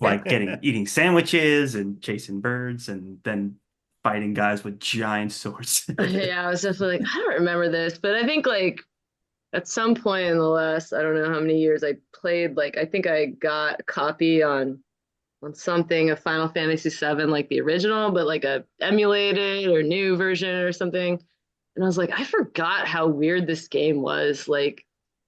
[SPEAKER 1] Like eating sandwiches and chasing birds and then fighting guys with giant swords.
[SPEAKER 3] Yeah, I was definitely like, I don't remember this, but I think like at some point in the last, I don't know how many years I played, like I think I got a copy on something of Final Fantasy VII, like the original, but like a emulated or new version or something. And I was like, I forgot how weird this game was. Like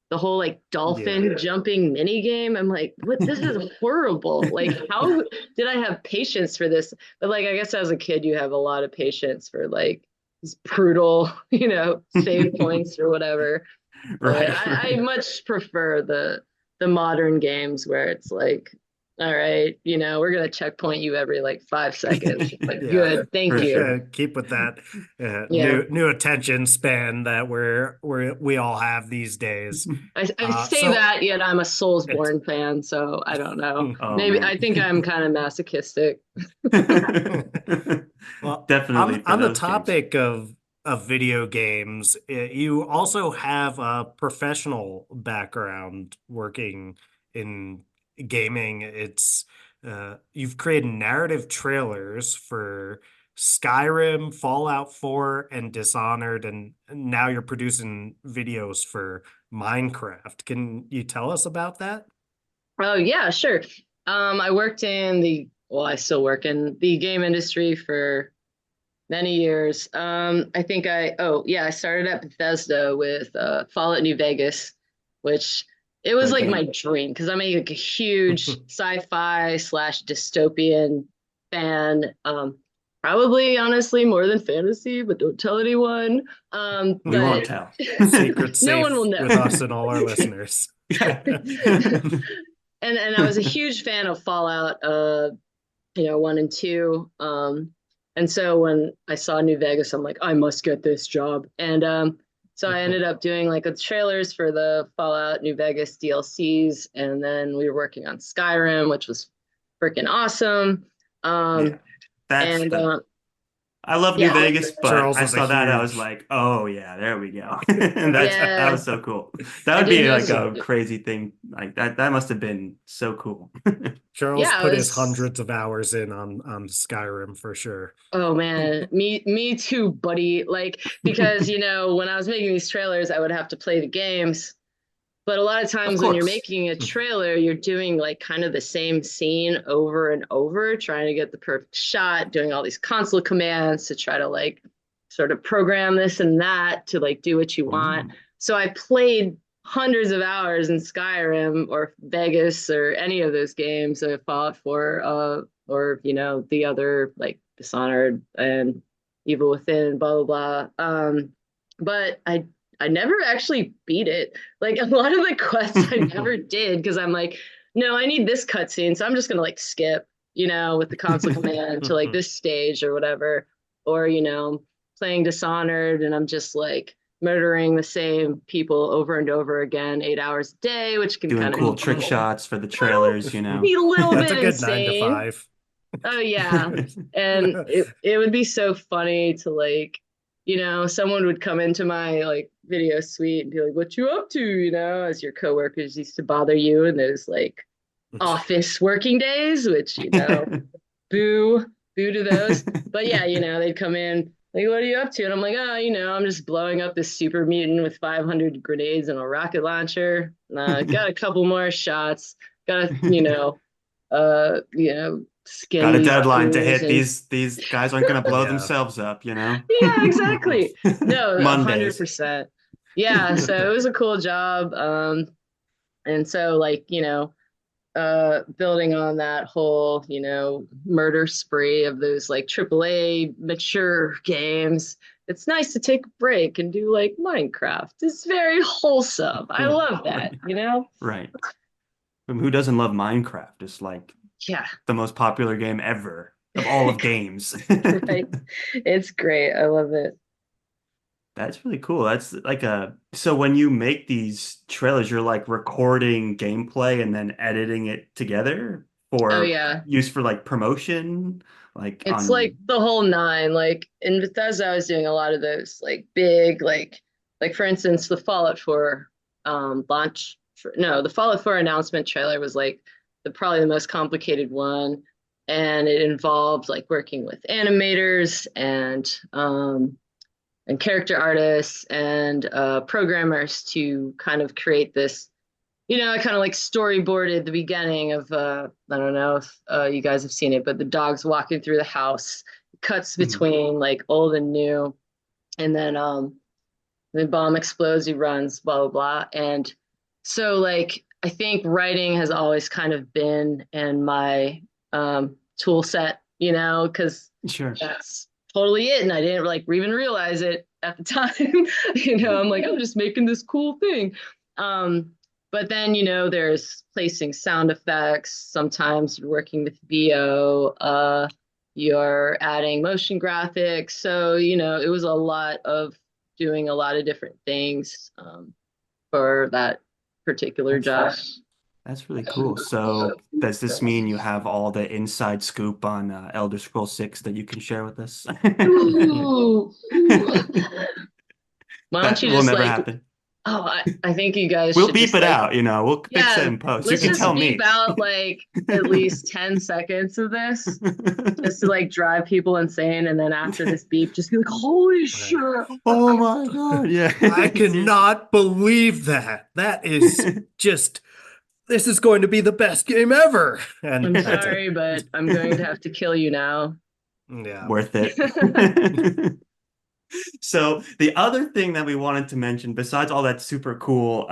[SPEAKER 3] the whole like
[SPEAKER 2] Yeah.
[SPEAKER 3] dolphin jumping mini game. I'm like, what? This is horrible. Like, how did I have patience for this? But like, I guess as a kid, you have a lot of patience for like these brutal, save points or whatever. But
[SPEAKER 1] Right,
[SPEAKER 3] I
[SPEAKER 1] right.
[SPEAKER 3] much prefer the modern games where it's like, all right, we're gonna checkpoint you every like 5 seconds. Like,
[SPEAKER 2] Yeah.
[SPEAKER 3] good, thank
[SPEAKER 1] For
[SPEAKER 3] you.
[SPEAKER 1] sure.
[SPEAKER 2] Keep with that
[SPEAKER 3] Yeah.
[SPEAKER 2] new attention span that we all have these days.
[SPEAKER 3] I say
[SPEAKER 2] So
[SPEAKER 3] that, yet I'm a
[SPEAKER 2] it's
[SPEAKER 3] Soulsborne fan, so I don't know.
[SPEAKER 1] Oh
[SPEAKER 3] Maybe
[SPEAKER 1] man.
[SPEAKER 3] I think I'm kind of masochistic.
[SPEAKER 2] well,
[SPEAKER 1] Definitely for
[SPEAKER 2] on the
[SPEAKER 1] those games.
[SPEAKER 2] topic of video games, you also have a professional background working in gaming. It's you've created narrative trailers for Skyrim, Fallout 4, and Dishonored, and now you're producing videos for Minecraft. Can you tell us about that?
[SPEAKER 3] Oh yeah, sure. I worked in the, well, I still work in the game industry for many years. I think oh yeah, I started at Bethesda with Fallout New Vegas, which it was
[SPEAKER 1] Great
[SPEAKER 3] like
[SPEAKER 1] game.
[SPEAKER 3] my dream because I'm like a huge sci-fi slash dystopian fan. Probably honestly more than fantasy, but don't tell anyone.
[SPEAKER 1] We won't
[SPEAKER 3] But
[SPEAKER 1] tell.
[SPEAKER 2] Secret
[SPEAKER 3] no one will
[SPEAKER 2] safe
[SPEAKER 3] know.
[SPEAKER 2] with us and all our listeners.
[SPEAKER 1] Yeah.
[SPEAKER 3] And I was a huge fan of Fallout, 1 and 2. And so when I saw New Vegas, I'm like, I must get this job. And so I ended up doing like the trailers for the Fallout New Vegas DLCs, and then we were working on Skyrim, which was freaking awesome.
[SPEAKER 1] Yeah.
[SPEAKER 3] Um,
[SPEAKER 1] That's
[SPEAKER 3] and
[SPEAKER 1] the I love New
[SPEAKER 3] yeah,
[SPEAKER 1] Vegas, but
[SPEAKER 2] Charles
[SPEAKER 1] I
[SPEAKER 2] is a
[SPEAKER 1] saw that I was
[SPEAKER 2] huge
[SPEAKER 1] like, oh yeah, there we go. And that
[SPEAKER 3] yeah,
[SPEAKER 1] was so cool. That
[SPEAKER 3] I
[SPEAKER 1] would
[SPEAKER 3] did
[SPEAKER 1] be like
[SPEAKER 3] most of
[SPEAKER 1] a
[SPEAKER 3] it.
[SPEAKER 1] crazy thing. Like that must have been so cool.
[SPEAKER 2] Charles
[SPEAKER 3] Yeah,
[SPEAKER 2] put
[SPEAKER 3] it
[SPEAKER 2] his
[SPEAKER 3] was.
[SPEAKER 2] hundreds of hours in on Skyrim for sure.
[SPEAKER 3] Oh man, me too, buddy. Like because when I was making these trailers, I would have to play the games. But a lot of
[SPEAKER 1] Of
[SPEAKER 3] times when you're
[SPEAKER 1] course.
[SPEAKER 3] making a trailer, you're doing like kind of the same scene over and over, trying to get the perfect shot, doing all these console commands to try to like sort of program this and that to like do what you want.
[SPEAKER 1] Mm.
[SPEAKER 3] So I played hundreds of hours in Skyrim or Vegas or any of those games, Fallout 4, or the other like Dishonored and Evil Within, blah blah blah. But I never actually beat it. Like a lot of the quests I never did because I'm like, no, I need this cutscene, so I'm just gonna like skip, with the console command to like this stage or whatever, or playing Dishonored and I'm just like murdering the same people over and over again, 8 hours a day, which can
[SPEAKER 1] Doing
[SPEAKER 3] kind of
[SPEAKER 1] cool trick shots for the
[SPEAKER 3] well,
[SPEAKER 1] trailers, you know.
[SPEAKER 3] be a little
[SPEAKER 2] That's a
[SPEAKER 3] bit
[SPEAKER 2] good 9 to
[SPEAKER 3] insane.
[SPEAKER 2] 5.
[SPEAKER 3] Oh yeah. And it would be so funny to like, someone would come into my like video suite and be like, what you up to? As your coworkers used to bother you in those like office working days, which, boo, boo to those. But yeah, they'd come in, like, what are you up to? And I'm like, oh, I'm just blowing up this super mutant with 500 grenades and a rocket launcher. Got a couple more shots. Got a, skin
[SPEAKER 1] Got a
[SPEAKER 3] these
[SPEAKER 1] deadline to
[SPEAKER 3] dudes
[SPEAKER 1] hit.
[SPEAKER 3] and
[SPEAKER 1] These guys aren't gonna blow
[SPEAKER 2] Yeah.
[SPEAKER 1] themselves up, you know?
[SPEAKER 3] yeah, exactly. No,
[SPEAKER 1] Mondays.
[SPEAKER 3] 100%. Yeah, so it was a cool job. And so like, building on that whole, murder spree of those like AAA mature games, it's nice to take a break and do like Minecraft. It's very wholesome. I
[SPEAKER 1] Yeah,
[SPEAKER 3] love that.
[SPEAKER 1] right. Who doesn't love Minecraft? It's like
[SPEAKER 3] Yeah,
[SPEAKER 1] the most popular game ever of all of games.
[SPEAKER 3] right. It's great. I love it.
[SPEAKER 1] That's really cool. That's like so when you make these trailers, you're like recording gameplay and then editing it together
[SPEAKER 3] Oh
[SPEAKER 1] for
[SPEAKER 3] yeah.
[SPEAKER 1] use for like promotion, like
[SPEAKER 3] It's like
[SPEAKER 1] on.
[SPEAKER 3] the whole nine. Like in Bethesda, I was doing a lot of those like big, like for instance, the Fallout 4 launch. No, the Fallout 4 announcement trailer was like probably the most complicated one, and it involved like working with animators and character artists and programmers to kind of create this. I kind of like storyboarded the beginning of I don't know if you guys have seen it, but the dog's walking through the house, cuts
[SPEAKER 1] Mhm.
[SPEAKER 3] between like old and new, and then the bomb explodes, he runs, blah blah blah. And so like I think writing has always kind of been in my tool set, because
[SPEAKER 1] Sure.
[SPEAKER 3] that's totally it. And I didn't like even realize it at the time. I'm like, I'm just making this cool thing. But then, there's placing sound effects. Sometimes you're working with VO, you're adding motion graphics. So, it was a lot of doing a lot of different things for that particular
[SPEAKER 1] That's
[SPEAKER 3] job.
[SPEAKER 1] that's really cool. So does this mean you have all the inside scoop on Elder Scrolls 6 that you can share with us?
[SPEAKER 3] Ooh, ooh. Why don't
[SPEAKER 1] That
[SPEAKER 3] you
[SPEAKER 1] will
[SPEAKER 3] just
[SPEAKER 1] never
[SPEAKER 3] like
[SPEAKER 1] happen.
[SPEAKER 3] Oh, I think you guys
[SPEAKER 1] We'll
[SPEAKER 3] should
[SPEAKER 1] beep
[SPEAKER 3] just
[SPEAKER 1] it
[SPEAKER 3] like,
[SPEAKER 1] out, we'll fix it
[SPEAKER 3] yeah,
[SPEAKER 1] in post. You
[SPEAKER 3] let's
[SPEAKER 1] can
[SPEAKER 3] just
[SPEAKER 1] tell
[SPEAKER 3] beep
[SPEAKER 1] me.
[SPEAKER 3] out like at least 10 seconds of this just to like drive people insane. And then after this beep, just be like, holy
[SPEAKER 2] Right.
[SPEAKER 3] shit.
[SPEAKER 1] Oh my God. Yeah.
[SPEAKER 2] I
[SPEAKER 1] Seriously.
[SPEAKER 2] cannot believe that. That is just, this is going to be the best game ever. And
[SPEAKER 3] I'm
[SPEAKER 2] that's it.
[SPEAKER 3] sorry, but I'm going to have to kill you now.
[SPEAKER 2] Yeah.
[SPEAKER 1] Worth it. So the other thing that we wanted to mention, besides all that super cool,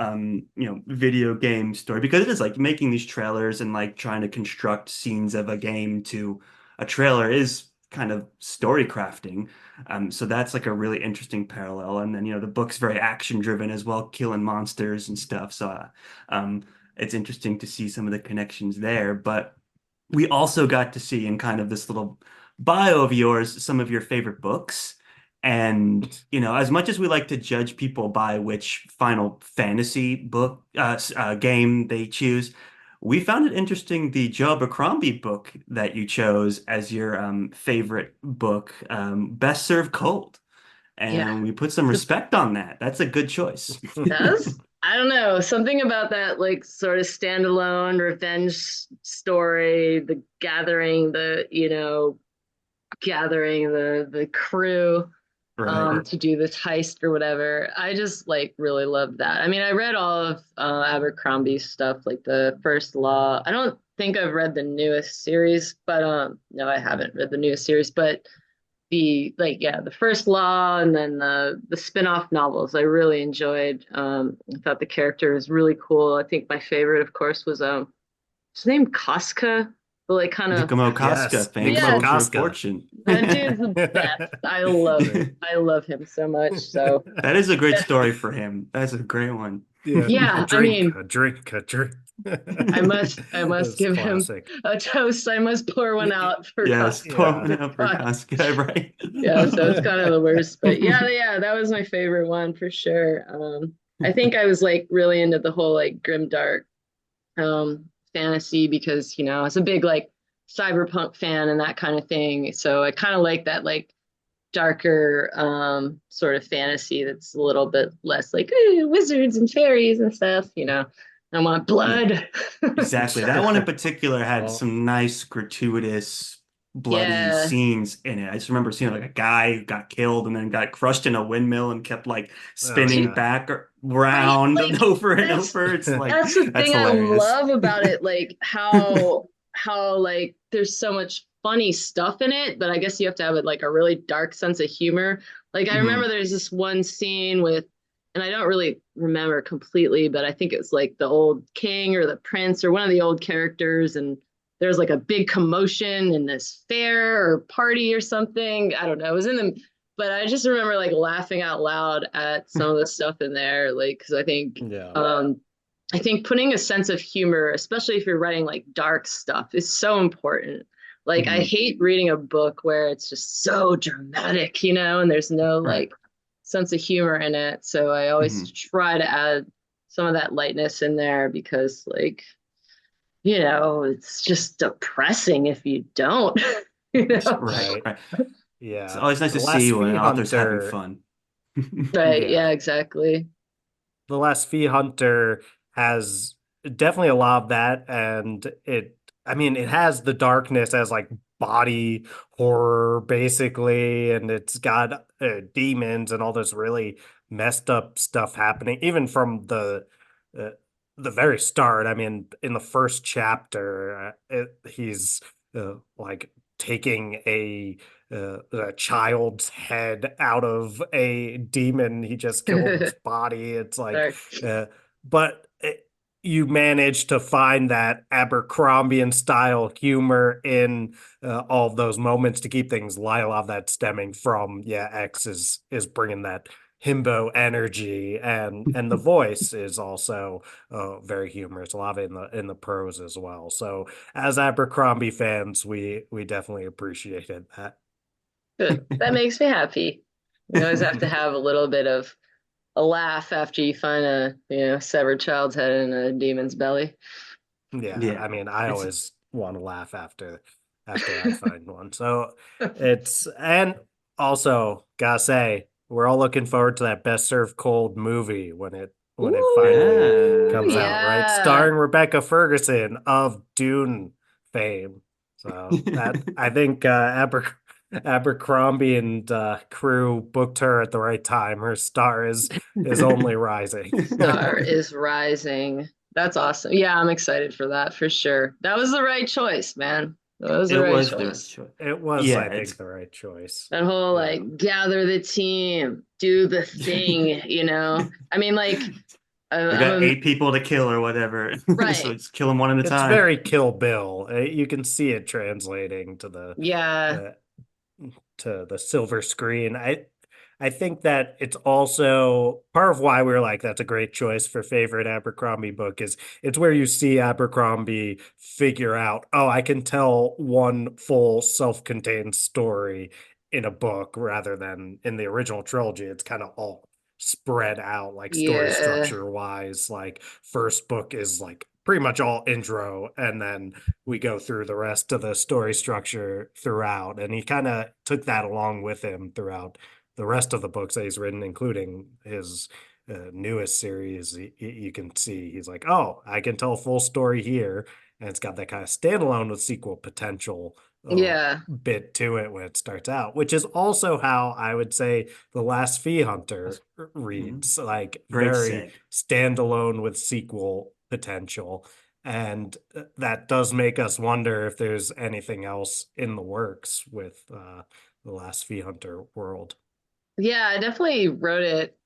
[SPEAKER 1] video game story, because it is like making these trailers and like trying to construct scenes of a game to a trailer is kind of story crafting. So that's like a really interesting parallel. And then, the book's very action driven as well, killing monsters and stuff. So, it's interesting to see some of the connections there. But we also got to see in kind of this little bio of yours some of your favorite books. And, as much as we like to judge people by which Final Fantasy book, game they choose, we found it interesting the Joe Abercrombie book that you chose as your favorite book, Best Served Cold.
[SPEAKER 3] Yeah.
[SPEAKER 1] And we put some respect on that. That's a good choice.
[SPEAKER 3] Does? I don't know. Something about that like sort of standalone revenge story, the gathering, gathering the crew
[SPEAKER 1] Right.
[SPEAKER 3] to do this heist or whatever. I just like really loved that. I mean, I read all of Abercrombie's stuff, like the First Law. I don't think I've read the newest series, but no, I haven't read the newest series, but the First Law and then the spin-off novels I really enjoyed. I thought the character was really cool. I think my favorite, of course, was his name Casca, the like kind of
[SPEAKER 1] Nicomo Casca,
[SPEAKER 2] Yes.
[SPEAKER 1] famed
[SPEAKER 2] Nicomo
[SPEAKER 3] yeah,
[SPEAKER 1] soldier of
[SPEAKER 2] Casca.
[SPEAKER 1] fortune.
[SPEAKER 3] that dude's the best. I love
[SPEAKER 2] Right.
[SPEAKER 3] I love him so much. So
[SPEAKER 1] That is a great story for him. That's a great one.
[SPEAKER 2] Yeah. A
[SPEAKER 3] yeah, I
[SPEAKER 2] drink,
[SPEAKER 3] mean,
[SPEAKER 2] a drink, a drink.
[SPEAKER 3] I must
[SPEAKER 2] That's
[SPEAKER 3] give him
[SPEAKER 2] classic.
[SPEAKER 3] a toast. I must pour one out for
[SPEAKER 1] Yes, pour
[SPEAKER 2] Yeah.
[SPEAKER 1] one out for Casca, right?
[SPEAKER 3] Yeah, so it's kind of the worst, but yeah, that was my favorite one for sure. I think I was like really into the whole like grim dark fantasy because I was a big like cyberpunk fan and that kind of thing. So I kind of like that like darker sort of fantasy that's a little bit less like wizards and fairies and stuff. I want
[SPEAKER 1] Yeah,
[SPEAKER 3] blood.
[SPEAKER 1] exactly. That one in particular had
[SPEAKER 2] Oh,
[SPEAKER 1] some nice gratuitous bloody
[SPEAKER 3] Yeah.
[SPEAKER 1] scenes in it. I just remember seeing like a guy who got killed and then got crushed in a windmill and kept like
[SPEAKER 2] oh
[SPEAKER 1] spinning
[SPEAKER 2] yeah.
[SPEAKER 1] back
[SPEAKER 3] Right,
[SPEAKER 1] around and
[SPEAKER 3] like
[SPEAKER 1] over and
[SPEAKER 3] that's
[SPEAKER 1] over. It's like
[SPEAKER 3] that's the
[SPEAKER 1] that's
[SPEAKER 3] thing I
[SPEAKER 1] hilarious.
[SPEAKER 3] love about it, like how like there's so much funny stuff in it, but I guess you have to have it like a really dark sense of humor. Like I remember
[SPEAKER 1] Mhm.
[SPEAKER 3] there's this one scene with, and I don't really remember completely, but I think it's like the old king or the prince or one of the old characters, and there's like a big commotion in this fair or party or something. I don't know. It was in the but I just remember like laughing out loud at some of the stuff in there, like because
[SPEAKER 2] Yeah.
[SPEAKER 3] I think putting a sense of humor, especially if you're writing like dark stuff, is so important. Like I
[SPEAKER 1] Mhm.
[SPEAKER 3] hate reading a book where it's just so dramatic, and there's no
[SPEAKER 1] Right.
[SPEAKER 3] like sense of humor in it. So I always
[SPEAKER 1] Mhm.
[SPEAKER 3] try to add some of that lightness in there because it's just depressing if you don't, you know.
[SPEAKER 1] Right.
[SPEAKER 2] Right.
[SPEAKER 1] Right. It's
[SPEAKER 2] Yeah.
[SPEAKER 1] always nice
[SPEAKER 2] The
[SPEAKER 1] to see
[SPEAKER 2] Last
[SPEAKER 1] when
[SPEAKER 2] Phi
[SPEAKER 1] an author's having
[SPEAKER 2] Hunter.
[SPEAKER 1] fun.
[SPEAKER 3] Right,
[SPEAKER 2] Yeah.
[SPEAKER 3] yeah, exactly.
[SPEAKER 2] The Last Phi Hunter has definitely a lot of that, and I mean, it has the darkness as like body horror basically, and it's got demons and all this really messed up stuff happening, even from uh, the very start. I mean, in the first chapter, he's like taking a child's head out of a demon he just killed in his body. It's like,
[SPEAKER 3] Sorry.
[SPEAKER 2] but you manage to find that Abercrombian style humor in all of those moments to keep things light. A lot of that stemming from, yeah, X is bringing that himbo energy, and the voice is also very humorous. A lot of it in the prose as well. So as Abercrombie fans, we definitely appreciated that.
[SPEAKER 3] Good. That makes me happy. You always have to have a little bit of a laugh after you find a severed child's head in a demon's belly.
[SPEAKER 2] Yeah,
[SPEAKER 1] Yeah.
[SPEAKER 2] I mean, I
[SPEAKER 1] It's
[SPEAKER 2] always want to laugh after I find one. So it's, and also gotta say, we're all looking forward to that Best Served Cold movie when it when it finally
[SPEAKER 3] Ooh,
[SPEAKER 2] comes
[SPEAKER 1] Yeah.
[SPEAKER 2] out, right?
[SPEAKER 3] yeah.
[SPEAKER 2] Starring Rebecca Ferguson of Dune fame. So that I think Abercrombie and crew booked her at the right time. Her star is only rising.
[SPEAKER 3] Star is rising. That's awesome. Yeah, I'm excited for that for sure. That was the right choice, man. That was the
[SPEAKER 1] It
[SPEAKER 3] right
[SPEAKER 1] was the right
[SPEAKER 3] choice.
[SPEAKER 1] choice.
[SPEAKER 2] It was,
[SPEAKER 1] Yeah,
[SPEAKER 2] I
[SPEAKER 1] it's
[SPEAKER 2] think, the right choice.
[SPEAKER 3] That whole
[SPEAKER 2] Yeah.
[SPEAKER 3] like gather the team, do the thing, you know. I mean, like
[SPEAKER 1] we
[SPEAKER 3] I'm
[SPEAKER 1] got
[SPEAKER 3] a
[SPEAKER 1] 8 people to kill or whatever. So
[SPEAKER 3] right.
[SPEAKER 1] just kill them one at a
[SPEAKER 2] It's
[SPEAKER 1] time.
[SPEAKER 2] very Kill Bill. You can see it translating
[SPEAKER 3] Yeah.
[SPEAKER 2] uh, to the silver screen. I think that it's also part of why we're like that's a great choice for favorite Abercrombie book is it's where you see Abercrombie figure out, oh, I can tell one full self-contained story in a book rather than in the original trilogy. It's kind of all spread out like story
[SPEAKER 3] Yeah.
[SPEAKER 2] structure wise. Like first book is like pretty much all intro and then we go through the rest of the story structure throughout. And he kind of took that along with him throughout the rest of the books that he's written, including his newest series. You can see he's like, oh, I can tell a full story here. And it's got that kind of standalone with sequel potential
[SPEAKER 3] Yeah.
[SPEAKER 2] bit to it when it starts out, which is also how I would say The Last Phi Hunter
[SPEAKER 1] Mhm.
[SPEAKER 2] reads, like
[SPEAKER 1] Great
[SPEAKER 2] very
[SPEAKER 1] seg.
[SPEAKER 2] standalone with sequel potential. And that does make us wonder if there's anything else in the works with the Last Phi Hunter world.
[SPEAKER 3] Yeah, I definitely wrote it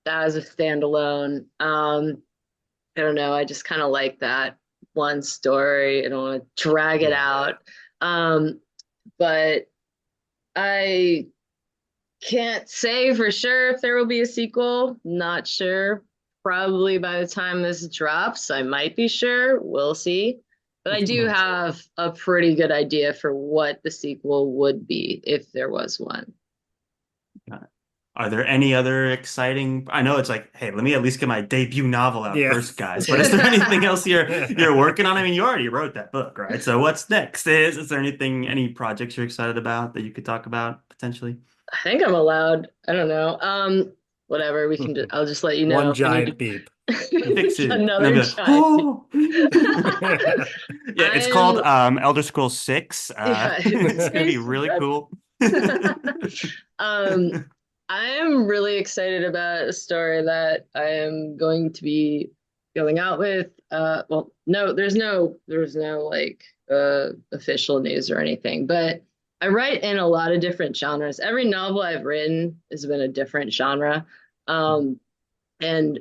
[SPEAKER 3] as a standalone. I don't know, I just kind of like that one story. I don't want to drag it
[SPEAKER 2] Yeah.
[SPEAKER 3] out. Um, but I can't say for sure if there will be a sequel. Not sure. Probably by the time this drops, I might be sure. We'll see. But I do have a pretty good idea for what the sequel would be if there was one.
[SPEAKER 1] Are there any other exciting? I know it's like, hey, let me at least get my debut novel out
[SPEAKER 2] Yeah.
[SPEAKER 1] first, guys. But is there anything else you're working on? I mean, you already wrote that book, right? So what's next? Is there anything, any projects you're excited about that you could talk about potentially?
[SPEAKER 3] I think I'm allowed. I don't know. Whatever. We can just. I'll just let you know
[SPEAKER 2] One
[SPEAKER 3] if we need
[SPEAKER 2] giant beep.
[SPEAKER 3] to.
[SPEAKER 1] Fix it, and they'll
[SPEAKER 3] Another
[SPEAKER 1] be like,
[SPEAKER 3] giant.
[SPEAKER 1] oh. Yeah,
[SPEAKER 3] I
[SPEAKER 1] it's called
[SPEAKER 3] am.
[SPEAKER 1] Elder Scrolls 6.
[SPEAKER 3] Yeah.
[SPEAKER 1] It's gonna be
[SPEAKER 3] Space.
[SPEAKER 1] really cool.
[SPEAKER 3] um, I am really excited about a story that I am going to be going out with. Well, no, there's no like official news or anything, but I write in a lot of different genres. Every novel I've written has been a different genre. And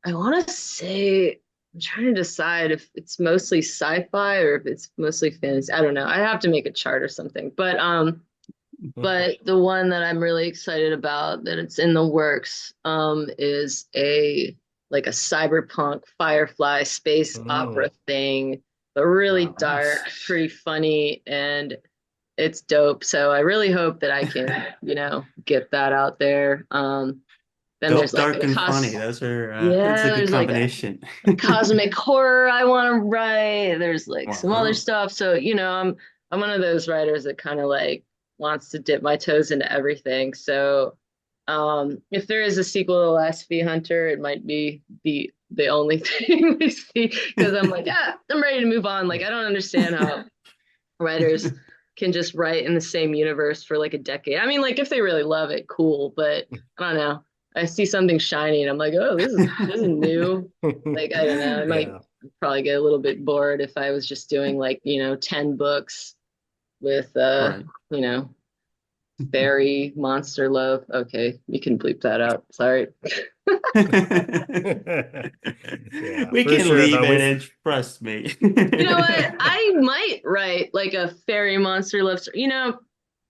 [SPEAKER 3] I want to say I'm trying to decide if it's mostly sci-fi or if it's mostly fantasy. I don't know. I have to make a chart or something. But the one that I'm really excited about that it's in the works is a like a cyberpunk Firefly space opera
[SPEAKER 2] Mm,
[SPEAKER 3] thing, but really
[SPEAKER 2] wow.
[SPEAKER 3] dark,
[SPEAKER 1] Nice.
[SPEAKER 3] pretty funny, and it's dope. So I really hope that I can, get that out there. Then there's
[SPEAKER 1] Dope,
[SPEAKER 3] like
[SPEAKER 1] dark,
[SPEAKER 3] a
[SPEAKER 1] and funny. Those are that's a
[SPEAKER 3] yeah,
[SPEAKER 1] good
[SPEAKER 3] there's like
[SPEAKER 1] combination.
[SPEAKER 3] a cosmic horror I want to write. There's like some other
[SPEAKER 1] Wow.
[SPEAKER 3] stuff. So, I'm one of those writers that kind of like wants to dip my toes into everything. So, if there is a sequel to Last Phi Hunter, it might be the only thing we see because I'm like, yeah, I'm ready to move on. Like, I don't understand how writers can just write in the same universe for like a decade. I mean, like if they really love it, cool, but I don't know. I see something shiny and I'm like, oh, this is new. Like, I don't know. I might
[SPEAKER 2] Yeah.
[SPEAKER 3] probably get a little bit bored if I was just doing like, 10 books with
[SPEAKER 1] Right.
[SPEAKER 3] you know, fairy monster love. Okay, you can bleep that out. Sorry.
[SPEAKER 2] Yeah,
[SPEAKER 1] We
[SPEAKER 2] for
[SPEAKER 1] can
[SPEAKER 2] sure
[SPEAKER 1] leave
[SPEAKER 2] though.
[SPEAKER 1] it and trust me.
[SPEAKER 3] You know what? I might write like a fairy monster love story.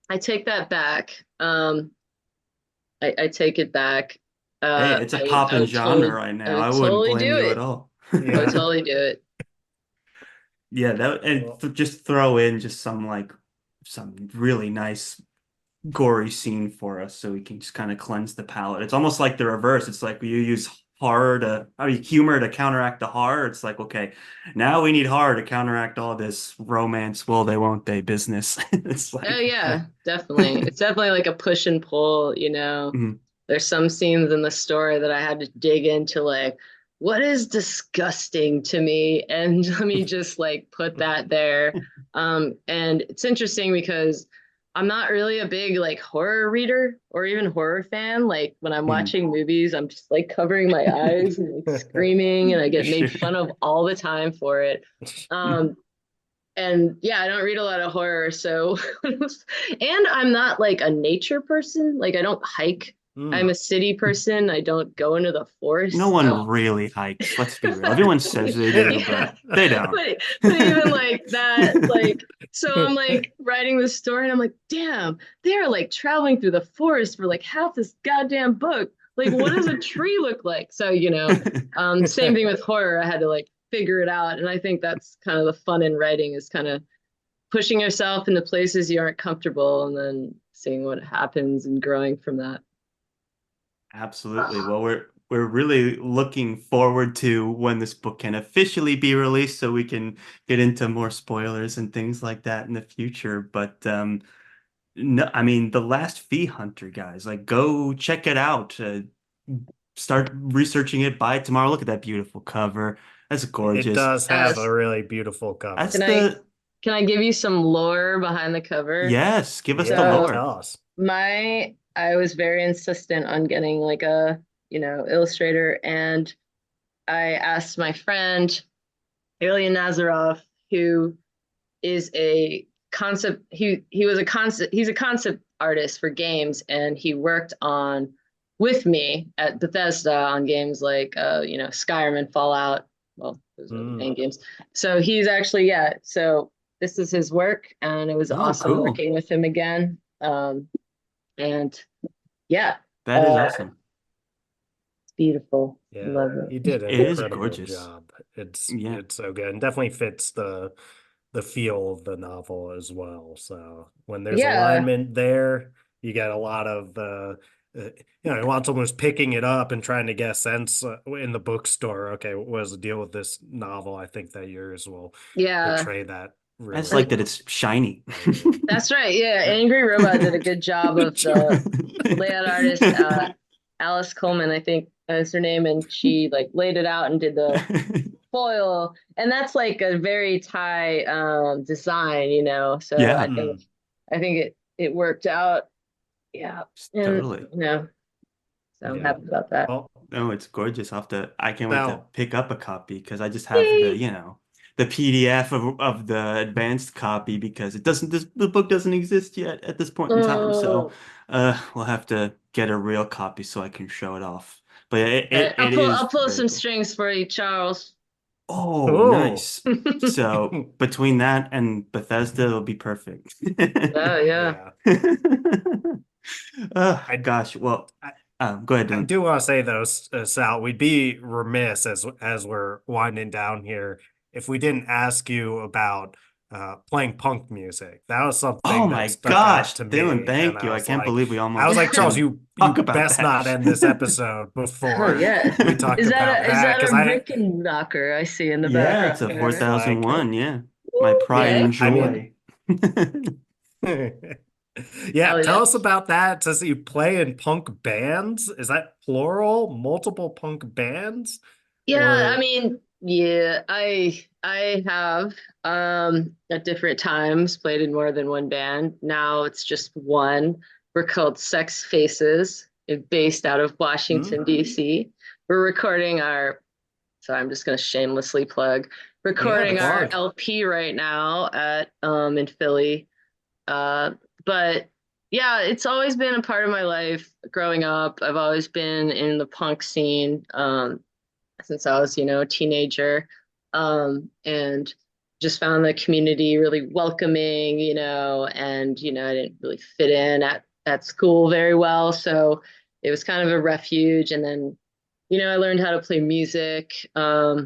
[SPEAKER 3] I take that back. I take it back.
[SPEAKER 1] Hey, it's a
[SPEAKER 3] I
[SPEAKER 1] poppin'
[SPEAKER 3] would
[SPEAKER 1] genre
[SPEAKER 3] totally,
[SPEAKER 1] right
[SPEAKER 3] I
[SPEAKER 1] now. I
[SPEAKER 3] would
[SPEAKER 1] wouldn't
[SPEAKER 3] totally
[SPEAKER 1] blame
[SPEAKER 3] do
[SPEAKER 1] you at
[SPEAKER 3] it.
[SPEAKER 1] all.
[SPEAKER 3] I would
[SPEAKER 2] Yeah.
[SPEAKER 3] totally do it.
[SPEAKER 1] Yeah, that and
[SPEAKER 2] Well,
[SPEAKER 1] just throw in just some really nice gory scene for us so we can just kind of cleanse the palate. It's almost like the reverse. It's like you use humor to counteract the horror. It's like, okay, now we need horror to counteract all this romance, will they, won't they business. It's
[SPEAKER 3] Oh
[SPEAKER 1] like,
[SPEAKER 3] yeah, definitely. It's definitely like a push and pull.
[SPEAKER 1] mhm.
[SPEAKER 3] there's some scenes in the story that I had to dig into, like, what is disgusting to me? And let me just like put that there. And it's interesting because I'm not really a big like horror reader or even horror fan. Like when I'm
[SPEAKER 1] Mm.
[SPEAKER 3] watching movies, I'm just like covering my eyes and like screaming, and I get made
[SPEAKER 1] Sure.
[SPEAKER 3] fun of all the time for it. Um, and yeah, I don't read a lot of horror, so and I'm not like a nature person. Like I don't hike. I'm
[SPEAKER 2] Mm.
[SPEAKER 3] a city person. I don't go into the
[SPEAKER 1] No
[SPEAKER 3] forest.
[SPEAKER 1] one really hikes. Let's be real. Everyone says they do,
[SPEAKER 3] Yeah.
[SPEAKER 1] but they don't.
[SPEAKER 3] But even like that, like so I'm like writing this story and I'm like, damn, they're like traveling through the forest for like half this goddamn book. Like, what does a tree look like? So, same thing with horror. I had to like figure it out. And I think that's kind of the fun in writing, is kind of pushing yourself into places you aren't comfortable and then seeing what happens and growing from that.
[SPEAKER 1] Absolutely. Well, we're really looking forward to when this book can officially be released so we can get into more spoilers and things like that in the future. But no, I mean, The Last Phi Hunter, guys, like go check it out. Start researching it by tomorrow. Look at that beautiful cover. That's
[SPEAKER 2] It
[SPEAKER 1] gorgeous.
[SPEAKER 2] does have a
[SPEAKER 3] Yes.
[SPEAKER 2] really beautiful
[SPEAKER 1] That's
[SPEAKER 3] Can
[SPEAKER 2] cover.
[SPEAKER 3] I
[SPEAKER 1] the
[SPEAKER 3] can I give you some lore behind the cover?
[SPEAKER 1] Yes, give us the
[SPEAKER 2] Yeah,
[SPEAKER 3] So
[SPEAKER 1] lore.
[SPEAKER 2] tell us.
[SPEAKER 3] I was very insistent on getting like a, illustrator, and I asked my friend Ilya Nazarov, who is a concept he was a concept he's a concept artist for games, and he worked on with me at Bethesda on games like Skyrim and Fallout. Well, those are the
[SPEAKER 2] Mm.
[SPEAKER 3] main games. So he's actually, yeah, so this is his work, and it was
[SPEAKER 1] Oh,
[SPEAKER 3] awesome
[SPEAKER 1] cool.
[SPEAKER 3] working with him again. And yeah,
[SPEAKER 1] That is
[SPEAKER 3] uh
[SPEAKER 1] awesome.
[SPEAKER 3] it's beautiful. I
[SPEAKER 2] Yeah,
[SPEAKER 3] love
[SPEAKER 2] he
[SPEAKER 3] it.
[SPEAKER 2] did an
[SPEAKER 1] It is
[SPEAKER 2] incredible
[SPEAKER 1] gorgeous.
[SPEAKER 2] job. It's
[SPEAKER 1] Yeah.
[SPEAKER 2] it's so good and definitely fits the feel of the novel as well. So when there's
[SPEAKER 3] Yeah.
[SPEAKER 2] alignment there, you get a lot of you want someone who's picking it up and trying to get a sense in the bookstore. Okay, what is the deal with this novel? I think that yours will
[SPEAKER 3] Yeah.
[SPEAKER 2] portray that
[SPEAKER 1] I just
[SPEAKER 2] really
[SPEAKER 1] like
[SPEAKER 3] And
[SPEAKER 1] that it's shiny.
[SPEAKER 2] nicely.
[SPEAKER 3] that's right. Yeah. Angry Robot did a good job of the layout artist, Alice Coleman, I think is her name, and she like laid it out and did the foil, and that's like a very Thai design, so
[SPEAKER 1] Yeah,
[SPEAKER 2] Mm.
[SPEAKER 3] I think it worked out. Yeah. And
[SPEAKER 1] totally.
[SPEAKER 3] so I'm
[SPEAKER 2] Yeah.
[SPEAKER 3] happy about that.
[SPEAKER 2] Well,
[SPEAKER 1] No, it's gorgeous. I can't wait to
[SPEAKER 2] now
[SPEAKER 1] pick up a copy because I just have
[SPEAKER 3] Yay.
[SPEAKER 1] the PDF of the advanced copy because the book doesn't exist yet at this point in time. So,
[SPEAKER 3] Oh,
[SPEAKER 1] we'll have to get a real copy so I can show it off. But it
[SPEAKER 3] okay.
[SPEAKER 1] it, it
[SPEAKER 3] I'll
[SPEAKER 1] is
[SPEAKER 3] pull
[SPEAKER 1] very
[SPEAKER 3] some
[SPEAKER 1] cool.
[SPEAKER 3] strings for you, Charles.
[SPEAKER 1] Oh,
[SPEAKER 2] oh.
[SPEAKER 1] nice. So between that and Bethesda, it'll be perfect.
[SPEAKER 3] Oh yeah.
[SPEAKER 2] Yeah.
[SPEAKER 1] Oh,
[SPEAKER 2] I
[SPEAKER 1] gosh. Well,
[SPEAKER 2] I,
[SPEAKER 1] go ahead,
[SPEAKER 2] I
[SPEAKER 1] Dylan.
[SPEAKER 2] do want to say though, Sal, we'd be remiss as we're winding down here if we didn't ask you about playing punk music. That was
[SPEAKER 1] Oh
[SPEAKER 2] something that
[SPEAKER 1] my
[SPEAKER 2] stuck out
[SPEAKER 1] gosh,
[SPEAKER 2] to
[SPEAKER 1] Dylan,
[SPEAKER 2] me, and
[SPEAKER 1] thank you. I can't believe we
[SPEAKER 2] I was
[SPEAKER 1] almost
[SPEAKER 2] like, Charles,
[SPEAKER 1] didn't
[SPEAKER 2] you
[SPEAKER 1] talk about
[SPEAKER 2] best
[SPEAKER 1] that.
[SPEAKER 2] not end this episode
[SPEAKER 3] Oh
[SPEAKER 2] before
[SPEAKER 3] yeah.
[SPEAKER 2] we talk about
[SPEAKER 3] Is
[SPEAKER 2] that
[SPEAKER 3] that a
[SPEAKER 2] because I
[SPEAKER 3] Ricken knocker I see in the
[SPEAKER 1] Yeah, it's
[SPEAKER 3] background
[SPEAKER 1] a
[SPEAKER 3] there?
[SPEAKER 2] it's like
[SPEAKER 1] 4001. Yeah. My
[SPEAKER 3] Woo,
[SPEAKER 1] pride
[SPEAKER 2] yeah,
[SPEAKER 1] and
[SPEAKER 3] yay.
[SPEAKER 2] I mean.
[SPEAKER 1] joy.
[SPEAKER 2] Yeah,
[SPEAKER 3] Hell
[SPEAKER 2] tell
[SPEAKER 3] yeah.
[SPEAKER 2] us about that. It says that you play in punk bands. Is that plural? Multiple punk bands?
[SPEAKER 3] Yeah, I
[SPEAKER 2] Or
[SPEAKER 3] mean, yeah, I have at different times played in more than one band. Now it's just one. We're called Sex Faces, based out of
[SPEAKER 2] hmm?
[SPEAKER 3] Washington, D.C. We're recording our, so I'm just gonna shamelessly plug,
[SPEAKER 2] Yeah,
[SPEAKER 3] recording our
[SPEAKER 2] plug.
[SPEAKER 3] LP right now at in Philly. Uh, but yeah, it's always been a part of my life growing up. I've always been in the punk scene. Since I was, a teenager, and just found the community really welcoming, and I didn't really fit in at school very well, so it was kind of a refuge. And then, I learned how to play music. I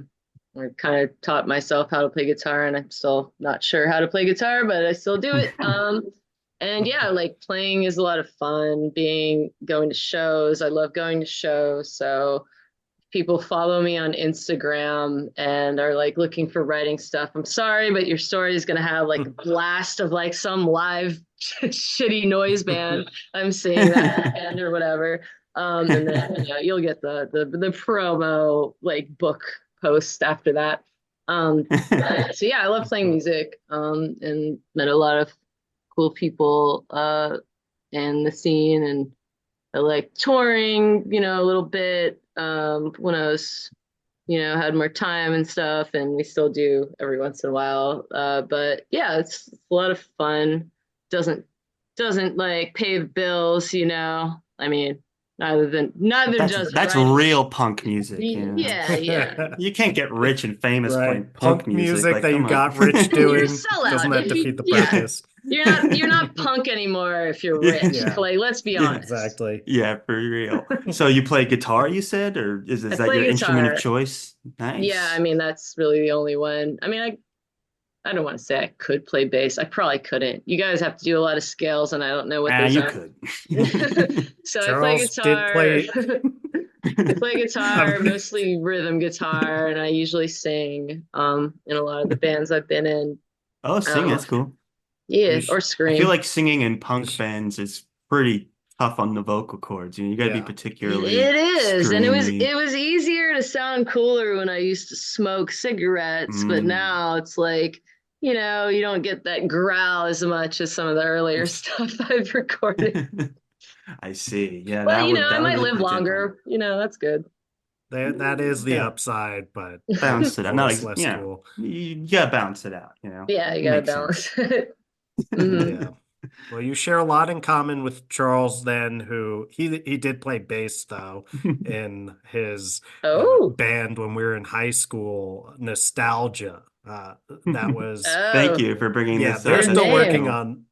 [SPEAKER 3] kind of taught myself how to play guitar, and I'm still not sure how to play guitar, but I still do it. And yeah, like playing is a lot of fun. Going to shows, I love going to shows, so people follow me on Instagram and are like looking for writing stuff, I'm sorry, but your story is gonna have like a blast of like some live shitty noise band I'm seeing that weekend or whatever. And then you'll get the promo like book post after that. So yeah, I love playing music, and met a lot of cool people in the scene, and I like touring, a little bit when I was, had more time and stuff, and we still do every once in a while. But yeah, it's a lot of fun. Doesn't like pay the bills, I mean,
[SPEAKER 1] But
[SPEAKER 3] neither does
[SPEAKER 1] that's
[SPEAKER 3] writing.
[SPEAKER 1] real punk music,
[SPEAKER 3] Yeah, yeah.
[SPEAKER 1] You can't get rich and famous playing
[SPEAKER 2] Right.
[SPEAKER 1] punk
[SPEAKER 2] Punk
[SPEAKER 1] music.
[SPEAKER 2] music
[SPEAKER 1] Like,
[SPEAKER 2] that you
[SPEAKER 1] come on.
[SPEAKER 2] got rich
[SPEAKER 3] You're a
[SPEAKER 2] doing. Doesn't
[SPEAKER 3] sellout.
[SPEAKER 2] that defeat the
[SPEAKER 3] Yeah.
[SPEAKER 2] purpose?
[SPEAKER 3] You're not punk anymore if you're rich.
[SPEAKER 1] Yeah.
[SPEAKER 3] Like, let's be
[SPEAKER 1] Yeah.
[SPEAKER 3] honest.
[SPEAKER 2] Exactly.
[SPEAKER 1] Yeah, for real. So you play guitar, you said, or is
[SPEAKER 3] I
[SPEAKER 1] that your
[SPEAKER 3] play
[SPEAKER 1] instrument of
[SPEAKER 3] guitar.
[SPEAKER 1] choice?
[SPEAKER 3] Yeah, I
[SPEAKER 1] Nice.
[SPEAKER 3] mean that's really the only one. I mean, I don't want to say I could play bass. I probably couldn't. You guys have to do a lot of scales, and I don't know what
[SPEAKER 1] Ah,
[SPEAKER 3] those
[SPEAKER 1] you
[SPEAKER 3] are.
[SPEAKER 1] could.
[SPEAKER 3] So I play
[SPEAKER 2] Charles did
[SPEAKER 3] guitar.
[SPEAKER 2] play.
[SPEAKER 3] I play guitar,
[SPEAKER 2] Um,
[SPEAKER 3] mostly rhythm guitar, and I usually sing in a lot of the bands I've been in.
[SPEAKER 1] Oh, sing,
[SPEAKER 3] Um,
[SPEAKER 1] that's cool.
[SPEAKER 3] yeah,
[SPEAKER 2] you sh-
[SPEAKER 3] or
[SPEAKER 1] I feel
[SPEAKER 3] scream.
[SPEAKER 1] like singing in
[SPEAKER 2] you
[SPEAKER 1] punk
[SPEAKER 2] sh-
[SPEAKER 1] bands is pretty tough on the vocal cords. You got to be
[SPEAKER 2] yeah.
[SPEAKER 1] particularly
[SPEAKER 3] It is, and it was
[SPEAKER 1] screamy.
[SPEAKER 3] it was easier to sound cooler when I used to smoke cigarettes, but
[SPEAKER 1] Mm.
[SPEAKER 3] now it's like, you don't get that growl as much as some of the earlier stuff I've recorded.
[SPEAKER 1] I see. Yeah,
[SPEAKER 3] But
[SPEAKER 1] that
[SPEAKER 3] I
[SPEAKER 1] would
[SPEAKER 3] might
[SPEAKER 1] look
[SPEAKER 3] live
[SPEAKER 1] different.
[SPEAKER 3] longer. That's good.
[SPEAKER 2] That is the
[SPEAKER 1] Yeah,
[SPEAKER 2] upside, but
[SPEAKER 1] balance it
[SPEAKER 2] of
[SPEAKER 1] out. Not
[SPEAKER 2] course
[SPEAKER 1] ex
[SPEAKER 2] less
[SPEAKER 1] you know,
[SPEAKER 2] cool.
[SPEAKER 1] you gotta balance it out.
[SPEAKER 3] Yeah, you gotta
[SPEAKER 1] Makes sense.
[SPEAKER 3] balance it. Hmm.
[SPEAKER 2] Yeah. Well, you share a lot in common with Charles then, who he did play bass though in his
[SPEAKER 3] Oh,
[SPEAKER 2] band when we were in high school, Nostalgia. That was
[SPEAKER 1] Thank
[SPEAKER 3] oh,
[SPEAKER 1] you for bringing
[SPEAKER 2] yeah,
[SPEAKER 1] this up.
[SPEAKER 2] they're
[SPEAKER 3] good
[SPEAKER 1] That's
[SPEAKER 2] still
[SPEAKER 1] pretty
[SPEAKER 3] name.
[SPEAKER 2] working
[SPEAKER 1] cool.
[SPEAKER 2] on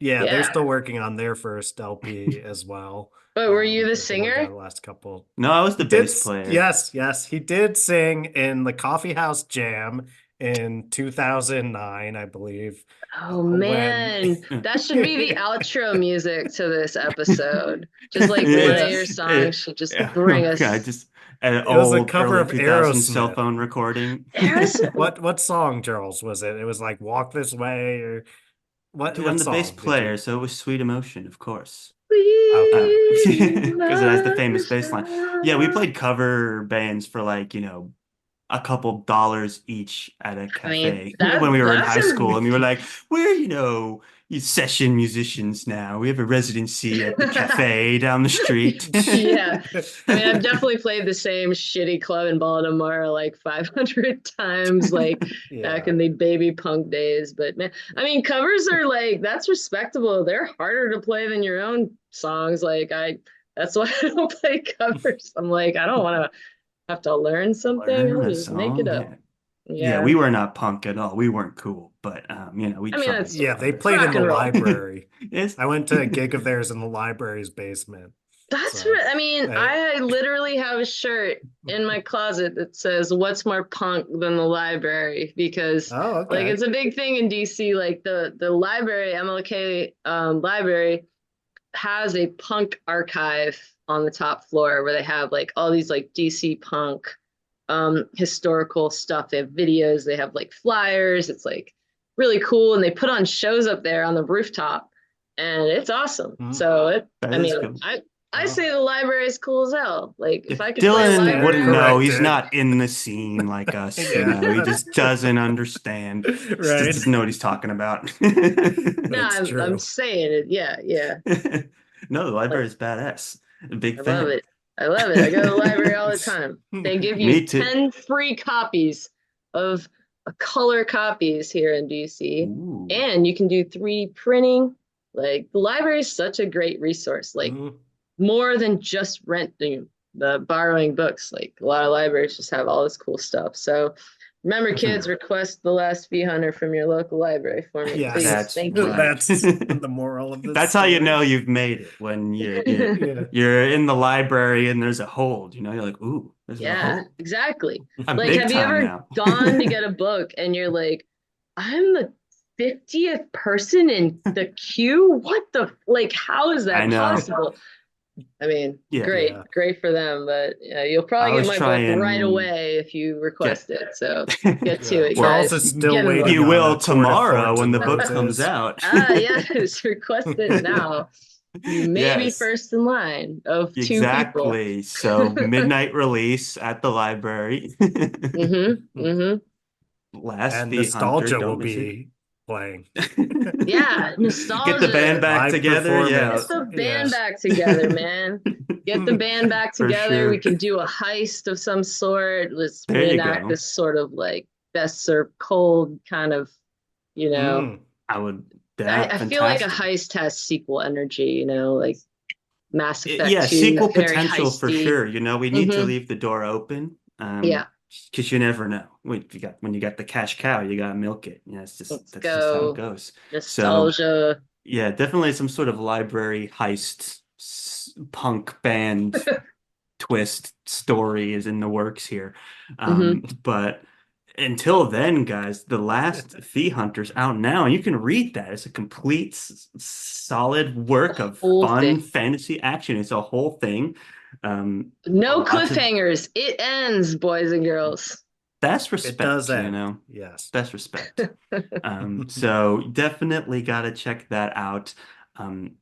[SPEAKER 2] yeah, they're
[SPEAKER 3] Yeah.
[SPEAKER 2] still working on their first LP as well.
[SPEAKER 3] But were you the
[SPEAKER 2] They've only got
[SPEAKER 3] singer?
[SPEAKER 2] the last couple.
[SPEAKER 1] No, I was
[SPEAKER 2] He
[SPEAKER 1] the
[SPEAKER 2] did,
[SPEAKER 1] bass player.
[SPEAKER 2] yes, he did sing in the Coffee House Jam in 2009, I believe,
[SPEAKER 3] Oh
[SPEAKER 2] when
[SPEAKER 3] man, that should be the outro music to this episode. Just like one of
[SPEAKER 2] yeah,
[SPEAKER 3] your songs should just
[SPEAKER 1] Yeah.
[SPEAKER 3] bring
[SPEAKER 1] Oh God,
[SPEAKER 3] us.
[SPEAKER 1] just an
[SPEAKER 2] it was a
[SPEAKER 1] old
[SPEAKER 2] cover
[SPEAKER 1] early
[SPEAKER 2] of
[SPEAKER 1] 2000s cell
[SPEAKER 2] Aerosmith.
[SPEAKER 1] phone recording.
[SPEAKER 3] Aerosmith.
[SPEAKER 2] What song, Charles, was it? It was like Walk This Way or
[SPEAKER 1] Dude, I'm
[SPEAKER 2] what
[SPEAKER 1] the bass
[SPEAKER 2] song did
[SPEAKER 1] player,
[SPEAKER 2] you?
[SPEAKER 1] so it was Sweet Emotion, of course.
[SPEAKER 2] Okay.
[SPEAKER 1] Because it has the famous bass line. Yeah, we
[SPEAKER 3] I
[SPEAKER 1] played cover bands for like, a couple dollars each at a
[SPEAKER 3] mean,
[SPEAKER 1] cafe when
[SPEAKER 3] that
[SPEAKER 1] we were in
[SPEAKER 3] that's
[SPEAKER 1] high school,
[SPEAKER 3] a
[SPEAKER 1] and we were like, we're, session musicians now. We have a residency at the cafe down the street.
[SPEAKER 3] yeah. I mean, I've definitely played the same shitty club in Baltimore like 500 times, like back
[SPEAKER 2] Yeah.
[SPEAKER 3] in the baby punk days. But man, I mean, covers are like, that's respectable. They're harder to play than your own songs. That's why I don't play covers. I'm like, I don't want to have to learn something.
[SPEAKER 1] Learn
[SPEAKER 3] I'll
[SPEAKER 1] a
[SPEAKER 3] just make it
[SPEAKER 1] song,
[SPEAKER 3] up.
[SPEAKER 1] yeah. Yeah,
[SPEAKER 3] Yeah.
[SPEAKER 1] we were not punk at all. We weren't cool, but we
[SPEAKER 3] I mean,
[SPEAKER 1] tried
[SPEAKER 3] that's
[SPEAKER 1] to
[SPEAKER 2] Yeah, they
[SPEAKER 1] cover.
[SPEAKER 2] played in
[SPEAKER 3] rock
[SPEAKER 2] the
[SPEAKER 3] and roll.
[SPEAKER 2] library.
[SPEAKER 1] It's
[SPEAKER 2] I went to a gig of theirs in the library's basement. So,
[SPEAKER 3] I mean,
[SPEAKER 2] I,
[SPEAKER 3] I literally have a shirt in my closet that says, "What's more punk than the library?" Because
[SPEAKER 2] oh,
[SPEAKER 3] like
[SPEAKER 2] okay.
[SPEAKER 3] it's a big thing in DC. Like the library, MLK library has a punk archive on the top floor where they have like all these like DC punk historical stuff. They have videos, they have like flyers. It's like really cool, and they put on shows up there on the rooftop, and it's awesome.
[SPEAKER 2] Mm,
[SPEAKER 3] So
[SPEAKER 1] that
[SPEAKER 3] I
[SPEAKER 1] is
[SPEAKER 3] mean,
[SPEAKER 1] cool.
[SPEAKER 3] I
[SPEAKER 2] well,
[SPEAKER 3] say the library is cool as hell. Like
[SPEAKER 1] Yeah,
[SPEAKER 3] if I could play a
[SPEAKER 1] Dylan
[SPEAKER 2] stand
[SPEAKER 1] wouldn't
[SPEAKER 3] library,
[SPEAKER 1] know. He's
[SPEAKER 2] corrected.
[SPEAKER 1] not in the scene like us,
[SPEAKER 2] Yeah,
[SPEAKER 1] He just doesn't understand. Just
[SPEAKER 2] right.
[SPEAKER 1] doesn't know what he's talking about.
[SPEAKER 3] no,
[SPEAKER 2] That's
[SPEAKER 3] I'm
[SPEAKER 2] true.
[SPEAKER 3] saying it. Yeah, yeah.
[SPEAKER 1] No, the
[SPEAKER 3] Like
[SPEAKER 1] library is badass. A big
[SPEAKER 3] I love
[SPEAKER 1] fan.
[SPEAKER 3] it. I love it. I go to the library all the time. They give you
[SPEAKER 1] Me too.
[SPEAKER 3] 10 free copies of color copies here in DC,
[SPEAKER 1] Ooh.
[SPEAKER 3] and you can do 3D printing. Like the library is such a great resource. Like
[SPEAKER 2] Mm,
[SPEAKER 3] more than just renting the borrowing books. Like a lot of libraries just have all this cool stuff. So remember, kids, request the Last Phi Hunter from your local library for me, please.
[SPEAKER 2] yes,
[SPEAKER 1] That's
[SPEAKER 3] Thank you.
[SPEAKER 1] right.
[SPEAKER 2] that's the moral of this
[SPEAKER 1] That's how you
[SPEAKER 2] story.
[SPEAKER 1] know you've made it when you're
[SPEAKER 2] Yeah.
[SPEAKER 1] you're in the library and there's a hold. You're like, ooh, there's a
[SPEAKER 3] Yeah,
[SPEAKER 1] hold.
[SPEAKER 3] exactly.
[SPEAKER 1] I'm
[SPEAKER 3] Like,
[SPEAKER 1] big
[SPEAKER 3] have you
[SPEAKER 1] time
[SPEAKER 3] ever
[SPEAKER 1] now.
[SPEAKER 3] gone to get a book and you're like, I'm the 50th person in the queue? What the, like, how is
[SPEAKER 1] I
[SPEAKER 3] that
[SPEAKER 1] know.
[SPEAKER 3] possible? I mean,
[SPEAKER 1] Yeah.
[SPEAKER 3] great,
[SPEAKER 2] Yeah.
[SPEAKER 3] great for them, but you'll
[SPEAKER 1] I
[SPEAKER 3] probably get
[SPEAKER 1] always
[SPEAKER 3] my
[SPEAKER 1] try
[SPEAKER 3] book right
[SPEAKER 1] and
[SPEAKER 3] away if you
[SPEAKER 1] get
[SPEAKER 3] request it. So get to
[SPEAKER 2] Yeah.
[SPEAKER 3] it,
[SPEAKER 1] well,
[SPEAKER 2] Charles
[SPEAKER 3] guys.
[SPEAKER 2] is still
[SPEAKER 3] Get in
[SPEAKER 2] waiting
[SPEAKER 1] you
[SPEAKER 3] line.
[SPEAKER 2] on
[SPEAKER 1] will
[SPEAKER 2] a tour de
[SPEAKER 1] tomorrow
[SPEAKER 2] Thorns
[SPEAKER 1] when
[SPEAKER 2] and
[SPEAKER 1] the book comes
[SPEAKER 2] Roses.
[SPEAKER 1] out.
[SPEAKER 3] Yes, request it now. You may be
[SPEAKER 1] Yes,
[SPEAKER 3] first in line of two people.
[SPEAKER 1] exactly. So midnight release at the library.
[SPEAKER 3] Mm-hmm.
[SPEAKER 1] Last
[SPEAKER 2] And
[SPEAKER 1] Phi Hunter,
[SPEAKER 2] Nostalgia will
[SPEAKER 1] don't miss it.
[SPEAKER 2] be playing.
[SPEAKER 3] Yeah,
[SPEAKER 1] Get the band
[SPEAKER 3] nostalgia.
[SPEAKER 1] back
[SPEAKER 2] Live
[SPEAKER 1] together. Yeah.
[SPEAKER 3] Get
[SPEAKER 2] performance.
[SPEAKER 3] the band
[SPEAKER 2] Yeah.
[SPEAKER 3] back together, man. Get the band back
[SPEAKER 1] For
[SPEAKER 3] together. We
[SPEAKER 1] sure.
[SPEAKER 3] can do a heist of some sort. Let's
[SPEAKER 1] There you
[SPEAKER 3] reenact
[SPEAKER 1] go.
[SPEAKER 3] this sort of like best served cold kind of, you know.
[SPEAKER 2] Mm,
[SPEAKER 1] I would,
[SPEAKER 3] I feel like a
[SPEAKER 1] fantastic.
[SPEAKER 3] heist has sequel energy, like Mass Effect
[SPEAKER 1] Yeah,
[SPEAKER 3] 2,
[SPEAKER 1] sequel
[SPEAKER 3] very
[SPEAKER 1] potential for
[SPEAKER 3] heisty.
[SPEAKER 1] sure. We need to leave the door open,
[SPEAKER 3] Yeah,
[SPEAKER 1] because you never know. When you got the cash cow, you gotta milk it.
[SPEAKER 3] let's
[SPEAKER 1] That's just how it
[SPEAKER 3] go.
[SPEAKER 1] goes. So
[SPEAKER 3] Nostalgia.
[SPEAKER 1] yeah, definitely some sort of library heist punk band twist story is in the works here.
[SPEAKER 3] Hmm.
[SPEAKER 1] But until then, guys, the last Phi Hunter's out now, and you can read that. It's a complete, solid
[SPEAKER 3] The
[SPEAKER 1] work of
[SPEAKER 3] whole
[SPEAKER 1] fun
[SPEAKER 3] thing.
[SPEAKER 1] fantasy action. It's a whole thing.
[SPEAKER 3] No
[SPEAKER 1] Lots of
[SPEAKER 3] cliffhangers. It ends, boys and girls.
[SPEAKER 1] best
[SPEAKER 2] it does
[SPEAKER 1] respect,
[SPEAKER 2] end. Yes.
[SPEAKER 1] best respect. So definitely got to check that out. Um,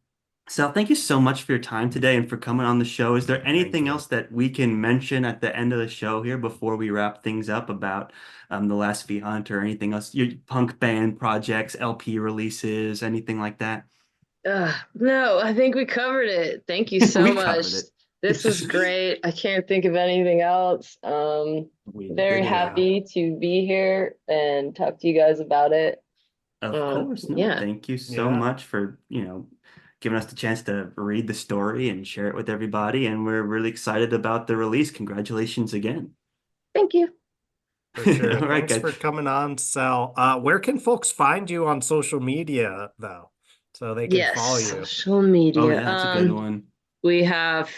[SPEAKER 1] Sal, thank you so much for your time today and for coming on the show. Is there
[SPEAKER 2] Thank
[SPEAKER 1] anything
[SPEAKER 2] you.
[SPEAKER 1] else that we can mention at the end of the show here before we wrap things up about the Last Phi Hunter or anything else? Your punk band projects, LP releases, anything like that?
[SPEAKER 3] No, I think we covered it. Thank you so
[SPEAKER 1] We
[SPEAKER 3] much.
[SPEAKER 1] covered it.
[SPEAKER 3] This was great. I can't think of anything else.
[SPEAKER 1] We
[SPEAKER 3] Very
[SPEAKER 1] did it.
[SPEAKER 2] Yeah.
[SPEAKER 3] happy to be here and talk to you guys about it.
[SPEAKER 1] Of course. No,
[SPEAKER 3] Yeah.
[SPEAKER 1] thank you so
[SPEAKER 2] Yeah.
[SPEAKER 1] much for, giving us the chance to read the story and share it with everybody. And we're really excited about the release. Congratulations again.
[SPEAKER 3] Thank you.
[SPEAKER 2] For sure.
[SPEAKER 1] All right,
[SPEAKER 2] Thanks
[SPEAKER 1] guys.
[SPEAKER 2] for coming on, Sal. Where can folks find you on social media, though, so they can
[SPEAKER 3] Yes,
[SPEAKER 2] follow you?
[SPEAKER 3] social
[SPEAKER 1] Oh
[SPEAKER 3] media.
[SPEAKER 1] yeah, that's a good one.
[SPEAKER 3] We have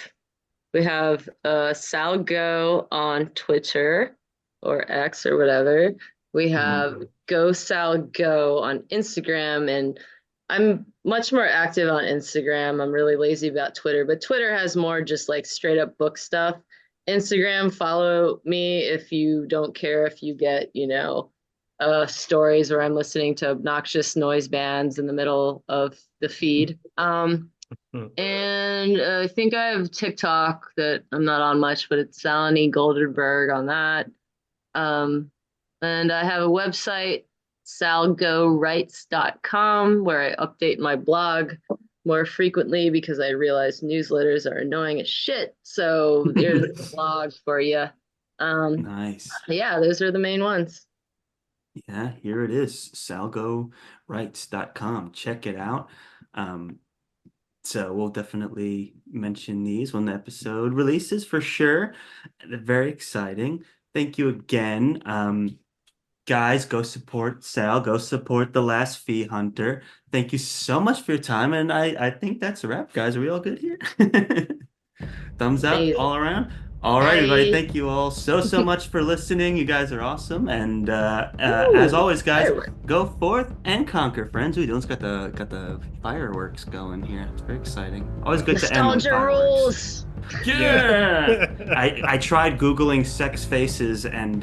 [SPEAKER 3] Sal Go on Twitter or X or whatever. We have Go Sal Go on Instagram, and I'm much more active on Instagram. I'm really lazy about Twitter, but Twitter has more just like straight up book stuff. Instagram, follow me if you don't care if you get, stories where I'm listening to obnoxious noise bands in the middle of the feed.
[SPEAKER 2] Hmm.
[SPEAKER 3] And I think I have TikTok that I'm not on much, but it's Salinee Goldenberg on that. Um, and I have a website, salgowrites.com, where I update my blog more frequently because I realize newsletters are annoying as shit. So there's a blog for you.
[SPEAKER 1] Nice.
[SPEAKER 3] Yeah, those are the main ones.
[SPEAKER 1] Yeah, here it is, salgowrites.com. Check it out. So we'll definitely mention these when the episode releases for sure. They're very exciting. Thank you again. Guys, go support Sal. Go support The Last Phi Hunter. Thank you so much for your time. And I think that's a wrap, guys. Are we all good here? Thumbs up
[SPEAKER 3] Amazing.
[SPEAKER 1] all around. All right, everybody. Thank you all so much for listening. You guys are awesome. And as always, guys, go forth and conquer, friends. Ooh, Dylan's got the fireworks going here. It's very exciting. Always good to end with
[SPEAKER 3] Nostalgia
[SPEAKER 1] fireworks.
[SPEAKER 3] rules.
[SPEAKER 1] Yeah. I tried Googling sex faces and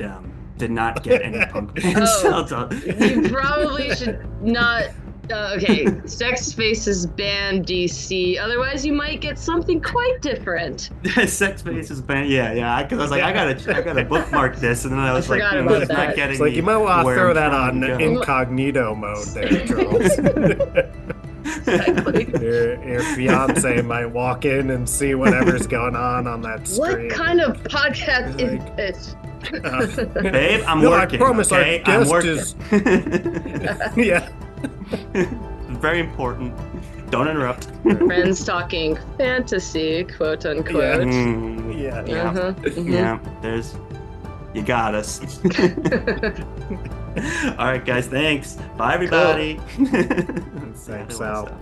[SPEAKER 1] did not get any punk bands.
[SPEAKER 3] You probably should not. Okay, Sex Faces banned DC. Otherwise, you might get something quite different.
[SPEAKER 1] Sex faces band. Yeah. Because I was like, I gotta bookmark this, and then I was
[SPEAKER 3] forgot
[SPEAKER 1] like,
[SPEAKER 3] about
[SPEAKER 1] it's not
[SPEAKER 3] that.
[SPEAKER 1] getting
[SPEAKER 2] It's like
[SPEAKER 1] me
[SPEAKER 2] you might want to
[SPEAKER 1] where
[SPEAKER 2] throw
[SPEAKER 1] I'm
[SPEAKER 2] that
[SPEAKER 1] trying
[SPEAKER 2] on
[SPEAKER 1] to go.
[SPEAKER 2] incognito mode there, Charles.
[SPEAKER 3] Exactly.
[SPEAKER 2] Your fiance might walk in and see whatever's going on that screen.
[SPEAKER 3] What kind of podcast is
[SPEAKER 2] Like,
[SPEAKER 3] this?
[SPEAKER 1] Babe, I'm
[SPEAKER 2] no,
[SPEAKER 1] working.
[SPEAKER 2] I promise
[SPEAKER 1] okay?
[SPEAKER 2] our
[SPEAKER 1] I'm
[SPEAKER 2] guest
[SPEAKER 1] working.
[SPEAKER 2] is. Yeah.
[SPEAKER 1] Very important. Don't interrupt.
[SPEAKER 3] Friends talking fantasy, quote unquote.
[SPEAKER 2] Yeah.
[SPEAKER 1] Yeah. You got us. All right, guys. Thanks. Bye, everybody.
[SPEAKER 2] Thanks, Al.